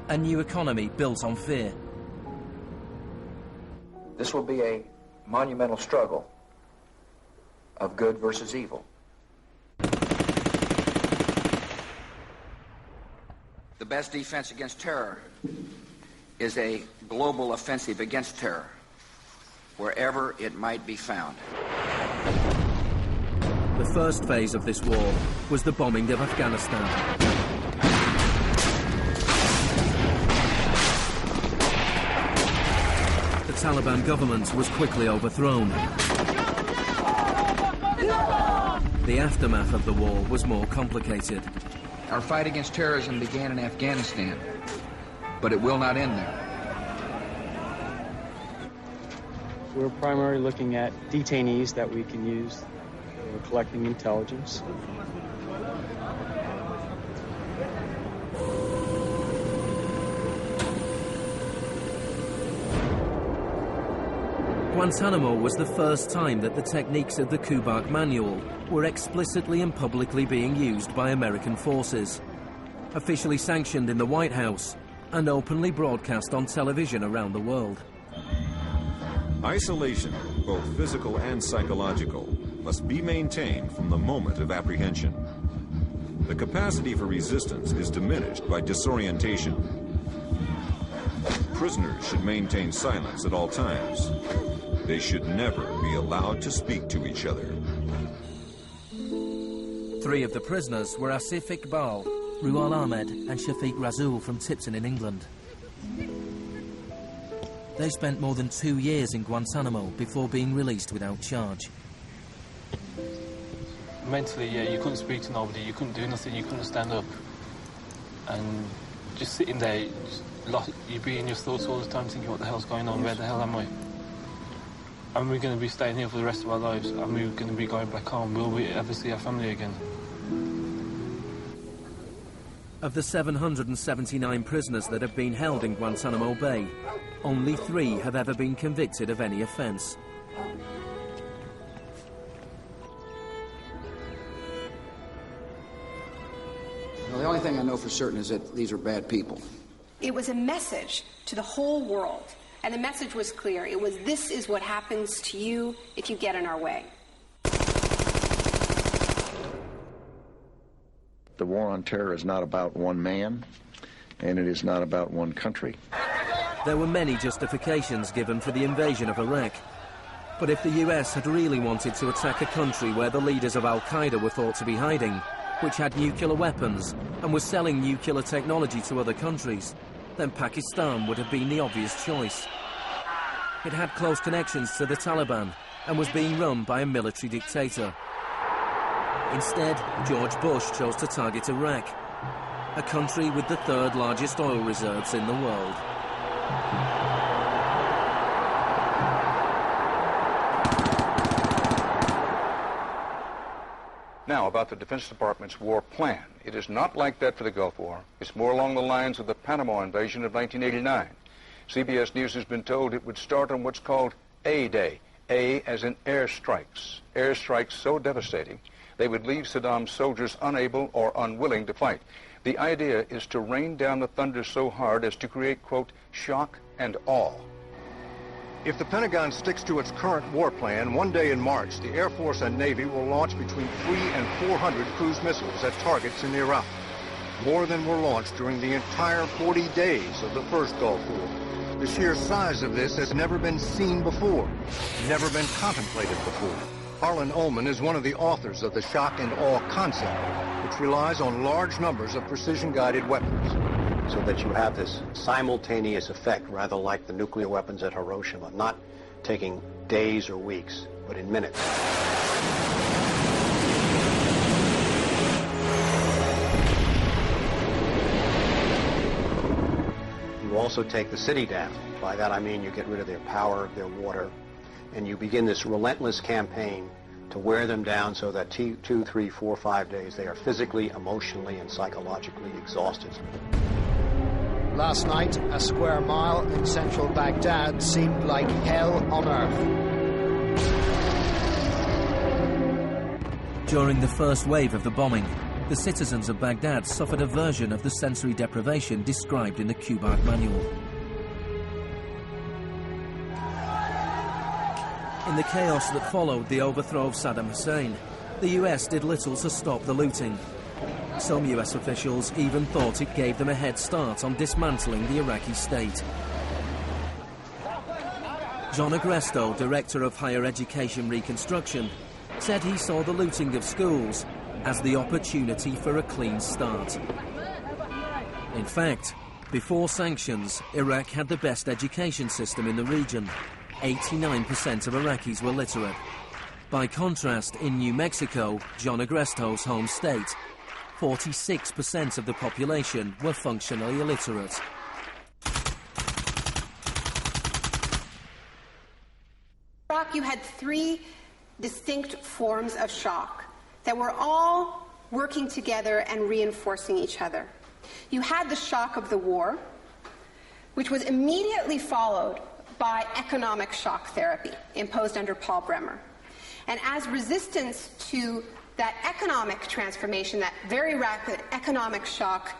a new economy built on fear. This will be a monumental struggle of good versus evil. The best defense against terror is a global offensive against terror, wherever it might be found. The first phase of this war was the bombing of Afghanistan. The Taliban government was quickly overthrown. The aftermath of the war was more complicated. Our fight against terrorism began in Afghanistan, but it will not end there. We're primarily looking at detainees that we can use. We're collecting intelligence. Guantanamo was the first time that the techniques of the Kubark Manual were explicitly and publicly being used by American forces, officially sanctioned in the White House and openly broadcast on television around the world. Isolation, both physical and psychological, must be maintained from the moment of apprehension. The capacity for resistance is diminished by disorientation. Prisoners should maintain silence at all times. They should never be allowed to speak to each other. 3 of the prisoners were Asif Iqbal, Ruhal Ahmed and Shafiq Rasool from Tipton in England. They spent more than 2 years in Guantanamo before being released without charge. Mentally, yeah, you couldn't speak to nobody, you couldn't do nothing, you couldn't stand up. And just sitting there, you'd be in your thoughts all the time thinking, what the hell's going on, where the hell am I? And we're going to be staying here for the rest of our lives, and we're going to be going back home. Will we ever see our family again? Of the 779 prisoners that have been held in Guantanamo Bay, only 3 have ever been convicted of any offence. Well, the only thing I know for certain is that these are bad people. It was a message to the whole world, and the message was clear. It was, this is what happens to you if you get in our way. The war on terror is not about one man, and it is not about one country. There were many justifications given for the invasion of Iraq. But if the US had really wanted to attack a country where the leaders of Al-Qaeda were thought to be hiding, which had nuclear weapons and was selling nuclear technology to other countries, then Pakistan would have been the obvious choice. It had close connections to the Taliban and was being run by a military dictator. Instead, George Bush chose to target Iraq, a country with the 3rd largest oil reserves in the world. Now, about the Defense Department's war plan. It is not like that for the Gulf War. It's more along the lines of the Panama invasion of 1989. CBS News has been told it would start on what's called A-Day. A as in airstrikes. Airstrikes so devastating, they would leave Saddam's soldiers unable or unwilling to fight. The idea is to rain down the thunder so hard as to create, quote, shock and awe. If the Pentagon sticks to its current war plan, one day in March, the Air Force and Navy will launch between 300 and 400 cruise missiles at targets in Iraq. More than were launched during the entire 40 days of the first Gulf War. The sheer size of this has never been seen before, never been contemplated before. Harlan Ullman is one of the authors of the shock and awe concept, which relies on large numbers of precision-guided weapons. So that you have this simultaneous effect, rather like the nuclear weapons at Hiroshima, not taking days or weeks, but in minutes. You also take the city down. By that I mean you get rid of their power, their water, and you begin this relentless campaign to wear them down so that 2, 3, 4, 5 days they are physically, emotionally, and psychologically exhausted. Last night, a square mile in central Baghdad seemed like hell on earth. During the first wave of the bombing, the citizens of Baghdad suffered a version of the sensory deprivation described in the Kubark Manual. In the chaos that followed the overthrow of Saddam Hussein, the US did little to stop the looting. Some US officials even thought it gave them a head start on dismantling the Iraqi state. John Agresto, Director of Higher Education Reconstruction, said he saw the looting of schools as the opportunity for a clean start. In fact, before sanctions, Iraq had the best education system in the region. 89% of Iraqis were literate. By contrast, in New Mexico, John Agresto's home state, 46% of the population were functionally illiterate. In Iraq, you had three distinct forms of shock that were all working together and reinforcing each other. You had the shock of the war, which was immediately followed by economic shock therapy imposed under Paul Bremer. And as resistance to that economic transformation, that very rapid economic shock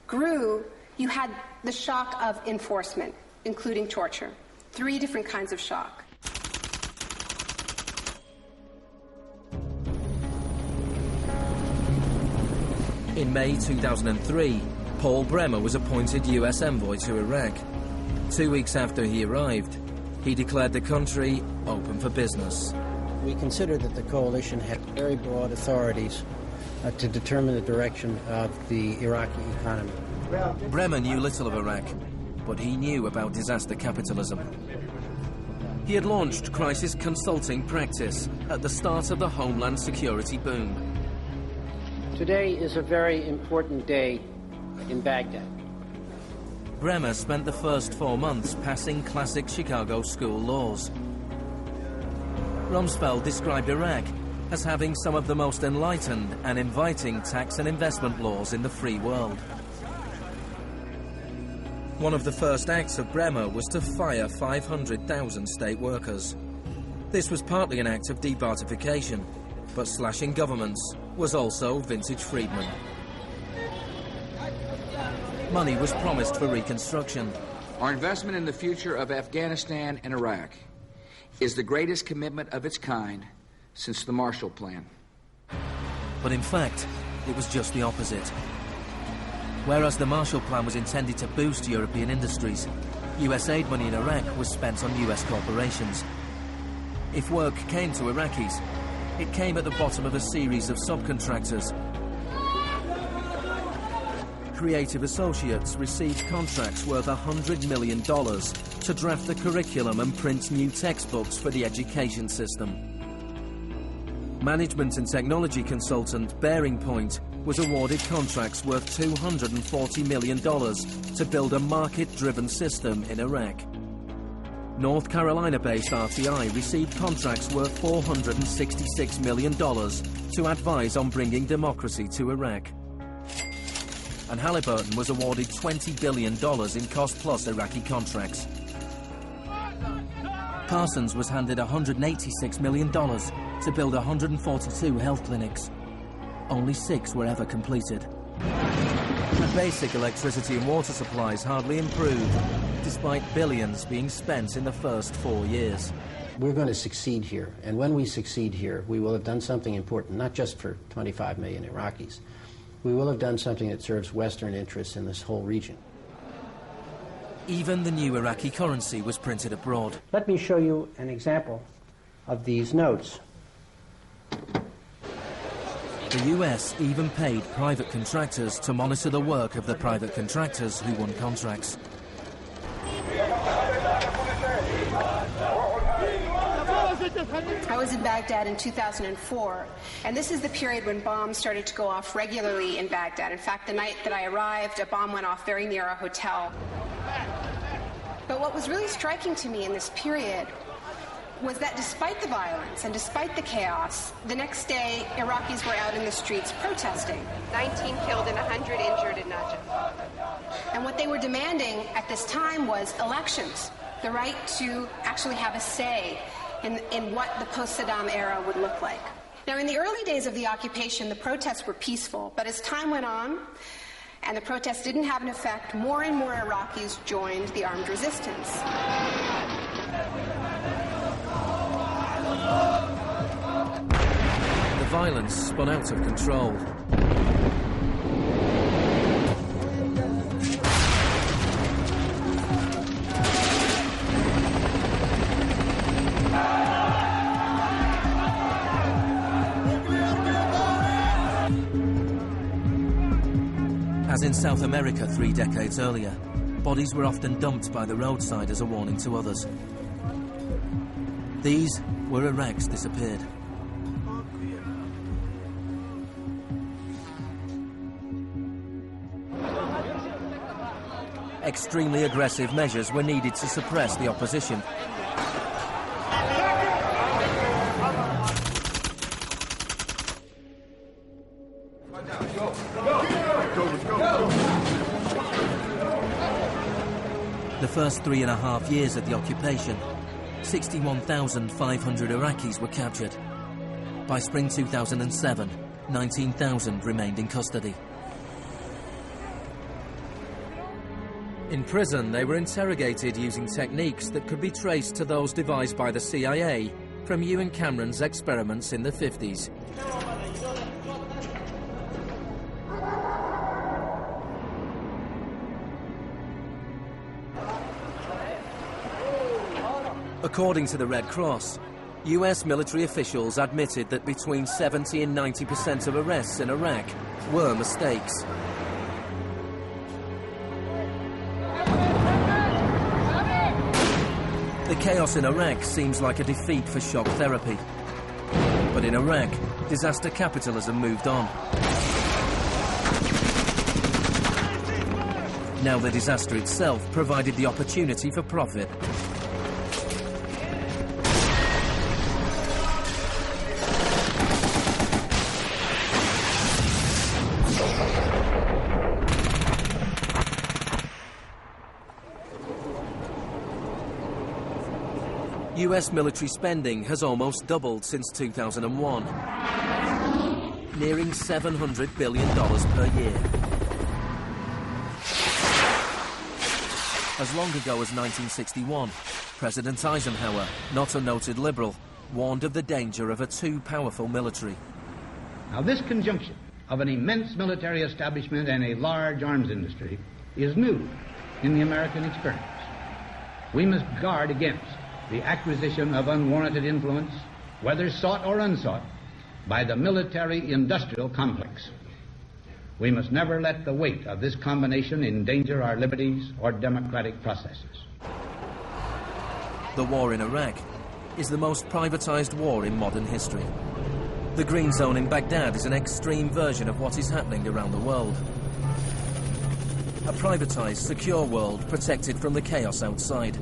grew, you had the shock of enforcement, including torture. Three different kinds of shock. In May 2003, Paul Bremer was appointed US envoy to Iraq. 2 weeks after he arrived, he declared the country open for business. We considered that the coalition had very broad authorities to determine the direction of the Iraqi economy. Bremer knew little of Iraq, but he knew about disaster capitalism. He had launched crisis consulting practice at the start of the Homeland Security boom. Today is a very important day in Baghdad. Bremer spent the first 4 months passing classic Chicago school laws. Rumsfeld described Iraq as having some of the most enlightened and inviting tax and investment laws in the free world. One of the first acts of Bremer was to fire 500,000 state workers. This was partly an act of debartification, but slashing governments was also vintage Friedman. Money was promised for reconstruction. Our investment in the future of Afghanistan and Iraq is the greatest commitment of its kind since the Marshall Plan. But in fact, it was just the opposite. Whereas the Marshall Plan was intended to boost European industries, US aid money in Iraq was spent on US corporations. If work came to Iraqis, it came at the bottom of a series of subcontractors. Creative Associates received contracts worth $100 million to draft the curriculum and print new textbooks for the education system. Management and technology consultant Bearing Point was awarded contracts worth $240 million to build a market-driven system in Iraq. North Carolina-based RTI received contracts worth $466 million to advise on bringing democracy to Iraq. And Halliburton was awarded $20 billion in cost-plus Iraqi contracts. Parsons was handed $186 million to build 142 health clinics. Only 6 were ever completed. The basic electricity and water supplies hardly improved, despite billions being spent in the first 4 years. We're going to succeed here, and when we succeed here, we will have done something important, not just for 25 million Iraqis. We will have done something that serves Western interests in this whole region. Even the new Iraqi currency was printed abroad. Let me show you an example of these notes. The US even paid private contractors to monitor the work of the private contractors who won contracts. I was in Baghdad in 2004, and this is the period when bombs started to go off regularly in Baghdad. In fact, the night that I arrived, a bomb went off very near our hotel. But what was really striking to me in this period was that despite the violence and despite the chaos, the next day, Iraqis were out in the streets protesting. 19 killed and 100 injured in Najaf. And what they were demanding at this time was elections, the right to actually have a say in what the post-Saddam era would look like. Now, in the early days of the occupation, the protests were peaceful, but as time went on, and the protests didn't have an effect, more and more Iraqis joined the armed resistance. The violence spun out of control. As in South America 3 decades earlier, bodies were often dumped by the roadside as a warning to others. These were Iraq's disappeared. Extremely aggressive measures were needed to suppress the opposition. The first 3.5 years of the occupation, 61,500 Iraqis were captured. By spring 2007, 19,000 remained in custody. In prison, they were interrogated using techniques that could be traced to those devised by the CIA from Ewan Cameron's experiments in the 50s. According to the Red Cross, US military officials admitted that between 70 and 90% of arrests in Iraq were mistakes. The chaos in Iraq seems like a defeat for shock therapy. But in Iraq, disaster capitalism moved on. Now the disaster itself provided the opportunity for profit. US military spending has almost doubled since 2001, nearing $700 billion per year. As long ago as 1961, President Eisenhower, not a noted liberal, warned of the danger of a too powerful military. Now, this conjunction of an immense military establishment and a large arms industry is new in the American experience. We must guard against the acquisition of unwarranted influence, whether sought or unsought, by the military-industrial complex. We must never let the weight of this combination endanger our liberties or democratic processes. The war in Iraq is the most privatized war in modern history. The Green Zone in Baghdad is an extreme version of what is happening around the world. A privatized, secure world protected from the chaos outside.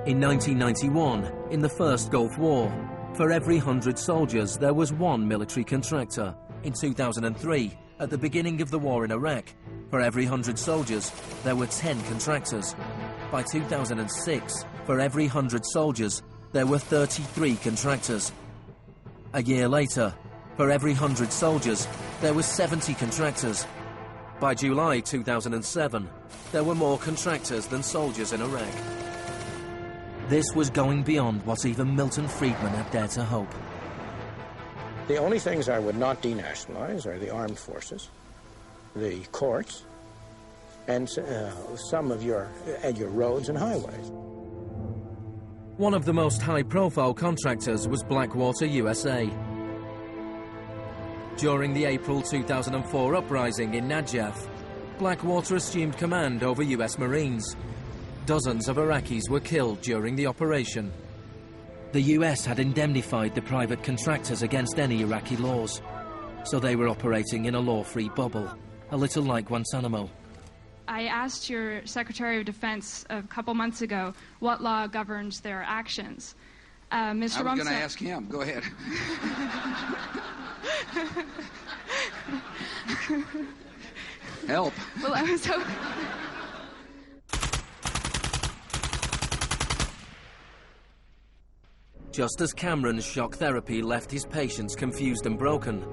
In 1991, in the First Gulf War, for every 100 soldiers, there was one military contractor. In 2003, at the beginning of the war in Iraq, for every 100 soldiers, there were 10 contractors. By 2006, for every 100 soldiers, there were 33 contractors. A year later, for every 100 soldiers, there were 70 contractors. By July 2007, there were more contractors than soldiers in Iraq. This was going beyond what even Milton Friedman had dared to hope. The only things I would not denationalize are the armed forces, the courts, and some of your roads and highways. One of the most high-profile contractors was Blackwater USA. During the April 2004 uprising in Najaf, Blackwater assumed command over US Marines. Dozens of Iraqis were killed during the operation. The US had indemnified the private contractors against any Iraqi laws, so they were operating in a law-free bubble, a little like Guantanamo. I asked your Secretary of Defense a couple months ago what law governs their actions. Mr. I was going to ask him. Go ahead. Help. Well, I was hoping... Just as Cameron's shock therapy left his patients confused and broken,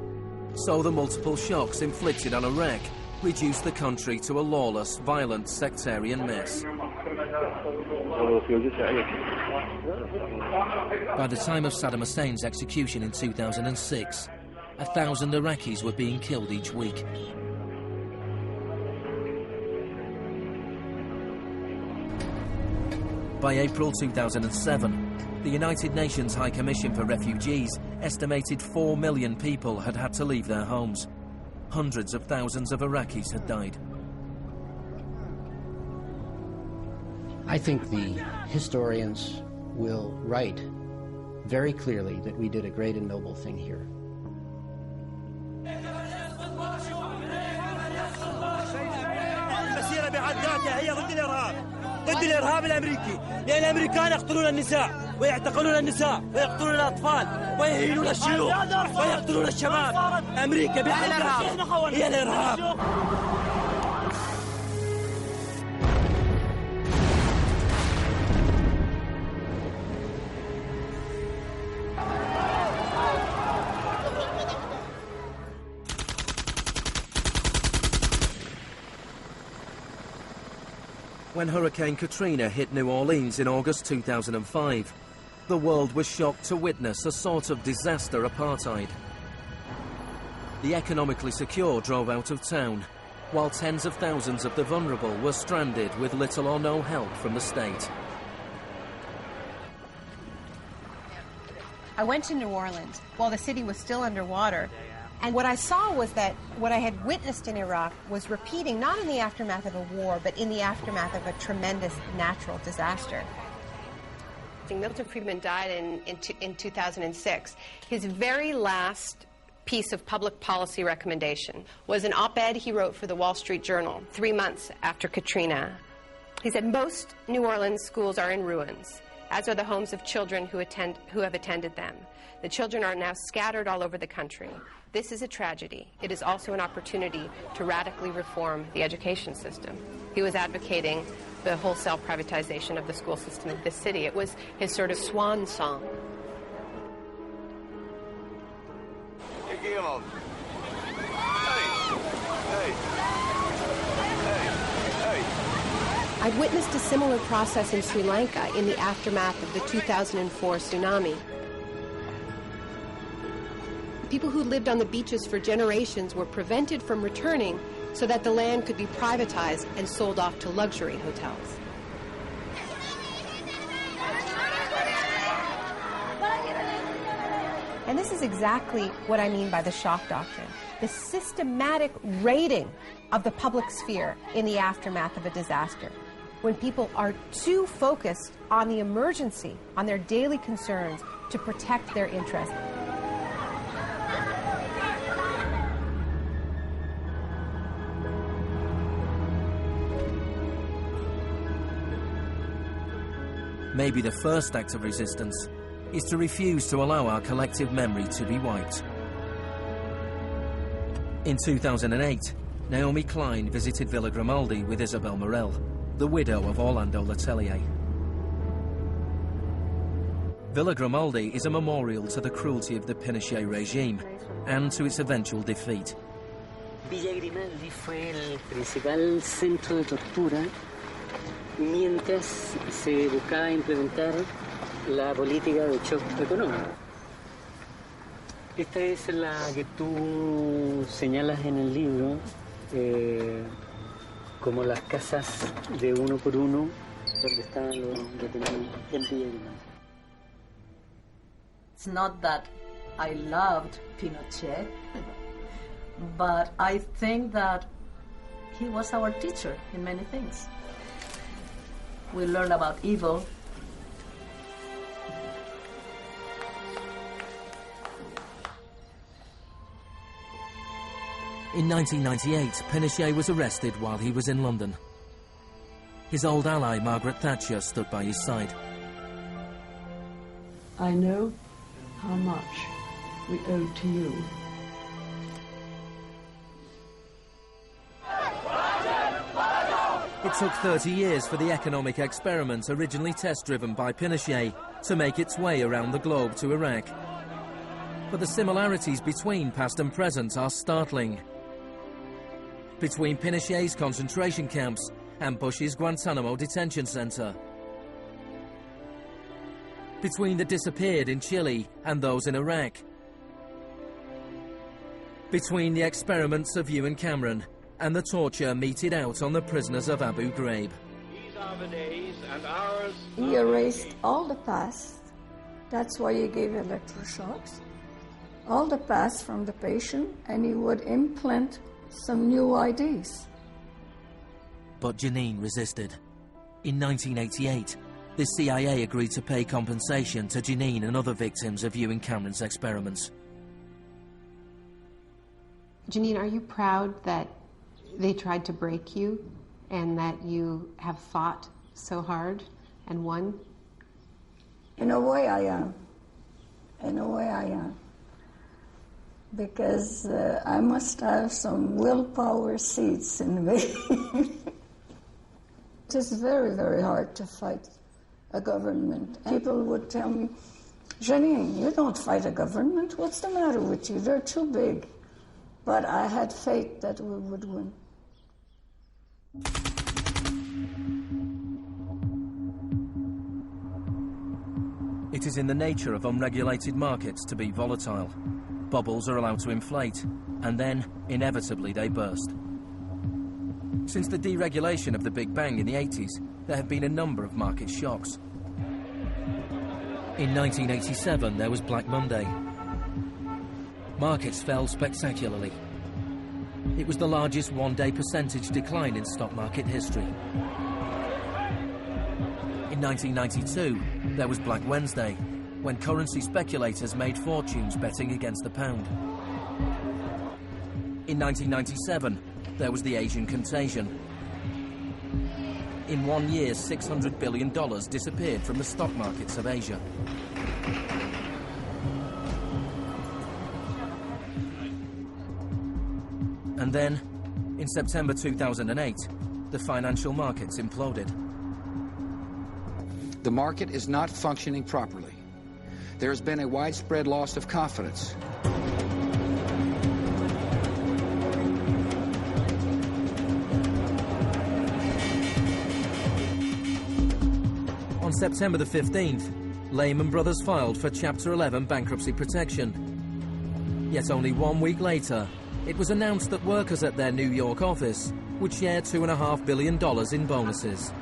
so the multiple shocks inflicted on Iraq reduced the country to a lawless, violent, sectarian mess. By the time of Saddam Hussein's execution in 2006, 1,000 Iraqis were being killed each week. By April 2007, the United Nations High Commission for Refugees estimated 4 million people had had to leave their homes. Hundreds of thousands of Iraqis had died. I think the historians will write very clearly that we did a great and noble thing here. المسيرة بحد ذاتها هي ضد الإرهاب، ضد الإرهاب الأمريكي، لأن الأمريكان يقتلون النساء ويعتقلون النساء ويقتلون الأطفال ويهينون الشيوخ ويقتلون الشباب. أمريكا بحد ذاتها هي الإرهاب. When Hurricane Katrina hit New Orleans in August 2005, the world was shocked to witness a sort of disaster apartheid. The economically secure drove out of town, while tens of thousands of the vulnerable were stranded with little or no help from the state. I went to New Orleans while the city was still underwater, and what I saw was that what I had witnessed in Iraq was repeating, not in the aftermath of a war, but in the aftermath of a tremendous natural disaster. Milton Friedman died in 2006. His very last piece of public policy recommendation was an op-ed he wrote for the Wall Street Journal 3 months after Katrina. He said, most New Orleans schools are in ruins, as are the homes of children who have attended them. The children are now scattered all over the country. This is a tragedy. It is also an opportunity to radically reform the education system. He was advocating the wholesale privatization of the school system of this city. It was his sort of swan song. I've witnessed a similar process in Sri Lanka in the aftermath of the 2004 tsunami. People who lived on the beaches for generations were prevented from returning so that the land could be privatized and sold off to luxury hotels. And this is exactly what I mean by the shock doctrine, the systematic raiding of the public sphere in the aftermath of a disaster, when people are too focused on the emergency, on their daily concerns, to protect their interests. Maybe the first act of resistance is to refuse to allow our collective memory to be wiped. In 2008, Naomi Klein visited Villa Grimaldi with Isabel Morel, the widow of Orlando Letelier. Villa Grimaldi is a memorial to the cruelty of the Pinochet regime and to its eventual defeat. Villa Grimaldi fue el principal centro de tortura mientras se buscaba implementar la política de shock económico. Esta es la que tú señalas en el libro como las casas de uno por uno donde estaban los detenidos en Villa Grimaldi. It's not that I loved Pinochet, but I think that he was our teacher in many things. We learned about evil. In 1998, Pinochet was arrested while he was in London. His old ally, Margaret Thatcher, stood by his side. I know how much we owe to you. It took 30 years for the economic experiment originally test-driven by Pinochet to make its way around the globe to Iraq. But the similarities between past and present are startling. between Pinochet's concentration camps and Bush's Guantanamo detention center, between the disappeared in Chile and those in Iraq, between the experiments of Ewan Cameron and the torture meted out on the prisoners of Abu Ghraib. These are the days, and ours. He erased all the past. That's why he gave electroshocks. All the past from the patient, and he would implant some new ideas. But Janine resisted. In 1988, the CIA agreed to pay compensation to Janine and other victims of Ewan Cameron's experiments. Janine, are you proud that they tried to break you and that you have fought so hard and won? In a way I am. In a way I am. Because I must have some willpower seeds in me. It is very, very hard to fight a government. People would tell me, Janine, you don't fight a government. What's the matter with you? They're too big. But I had faith that we would win. It is in the nature of unregulated markets to be volatile. Bubbles are allowed to inflate, and then, inevitably, they burst. Since the deregulation of the Big Bang in the 80s, there have been a number of market shocks. In 1987, there was Black Monday. Markets fell spectacularly. It was the largest one-day percentage decline in stock market history. In 1992, there was Black Wednesday, when currency speculators made fortunes betting against the pound. In 1997, there was the Asian contagion. In 1 year, $600 billion disappeared from the stock markets of Asia. And then, in September 2008, the financial markets imploded. The market is not functioning properly. There has been a widespread loss of confidence. On September the 15th, Lehman Brothers filed for Chapter 11 bankruptcy protection. Yet only 1 week later, it was announced that workers at their New York office would share $2.5 billion in bonuses.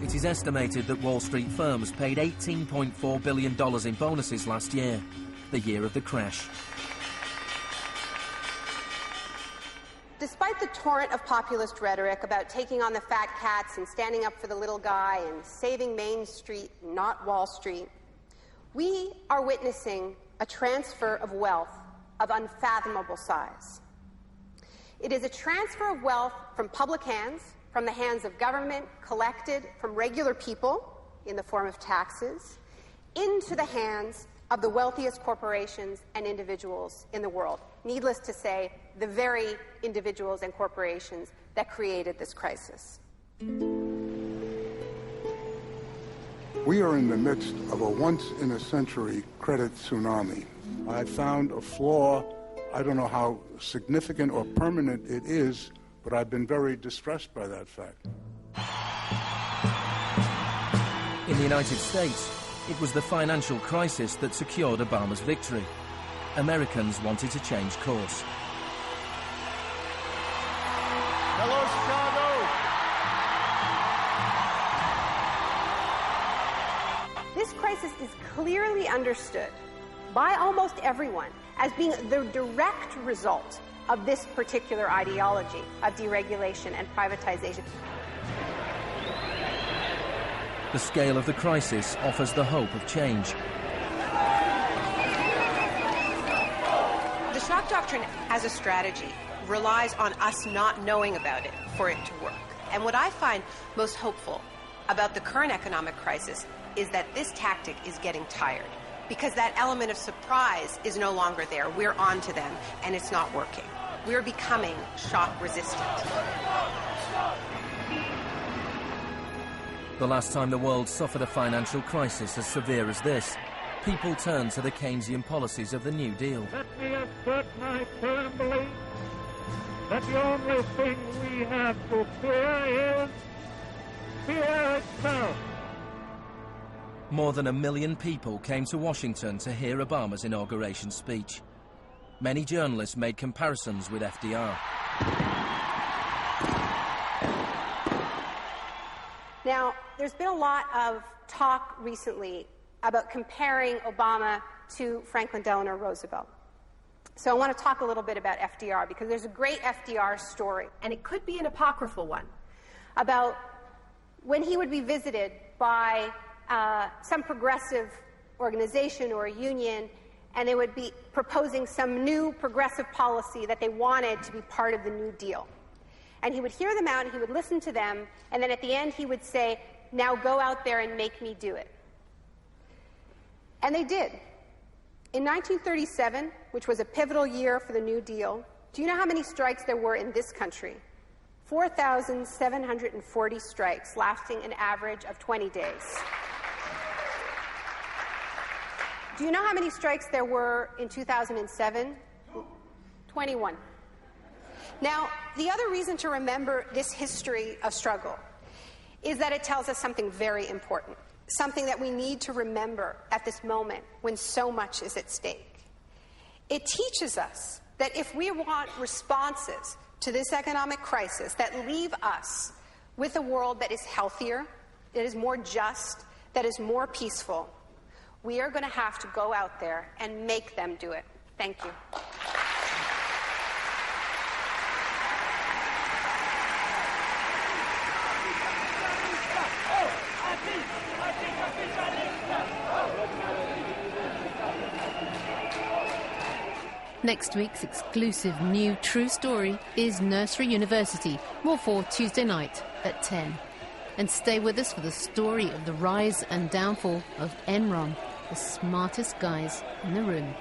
It is estimated that Wall Street firms paid $18.4 billion in bonuses last year, the year of the crash. Despite the torrent of populist rhetoric about taking on the fat cats and standing up for the little guy and saving Main Street, not Wall Street, we are witnessing a transfer of wealth of unfathomable size. It is a transfer of wealth from public hands, from the hands of government, collected from regular people in the form of taxes, into the hands of the wealthiest corporations and individuals in the world. Needless to say, the very individuals and corporations that created this crisis. We are in the midst of a once-in-a-century credit tsunami. I found a flaw. I don't know how significant or permanent it is, but I've been very distressed by that fact. In the United States, it was the financial crisis that secured Obama's victory. Americans wanted to change course. Hello, Chicago! This crisis is clearly understood by almost everyone as being the direct result of this particular ideology of deregulation and privatization. The scale of the crisis offers the hope of change. The shock doctrine as a strategy relies on us not knowing about it for it to work. And what I find most hopeful about the current economic crisis is that this tactic is getting tired, because that element of surprise is no longer there. We're on to them, and it's not working. We're becoming shock resistant. The last time the world suffered a financial crisis as severe as this people turned to the Keynesian policies of the New Deal. Let me assert my firm belief that the only thing we have to fear is fear itself. More than 1 million people came to Washington to hear Obama's inauguration speech. Many journalists made comparisons with FDR. Now, there's been a lot of talk recently about comparing Obama to Franklin Delano Roosevelt. So I want to talk a little bit about FDR, because there's a great FDR story, and it could be an apocryphal one, about when he would be visited by some progressive organization or a union, and they would be proposing some new progressive policy that they wanted to be part of the New Deal. And he would hear them out, and he would listen to them, and then at the end he would say, "Now go out there and make me do it." And they did. In 1937, which was a pivotal year for the New Deal, do you know how many strikes there were in this country? 4,740 strikes, lasting an average of 20 days. Do you know how many strikes there were in 2007? 21. Now, the other reason to remember this history of struggle is that it tells us something very important, something that we need to remember at this moment when so much is at stake. It teaches us that if we want responses to this economic crisis that leave us with a world that is healthier, that is more just, that is more peaceful, we are going to have to go out there and make them do it. Thank you. Next week's exclusive new true story is Nursery University, more for Tuesday night at 10. And stay with us for the story of the rise and downfall of Enron, the smartest guys in the room.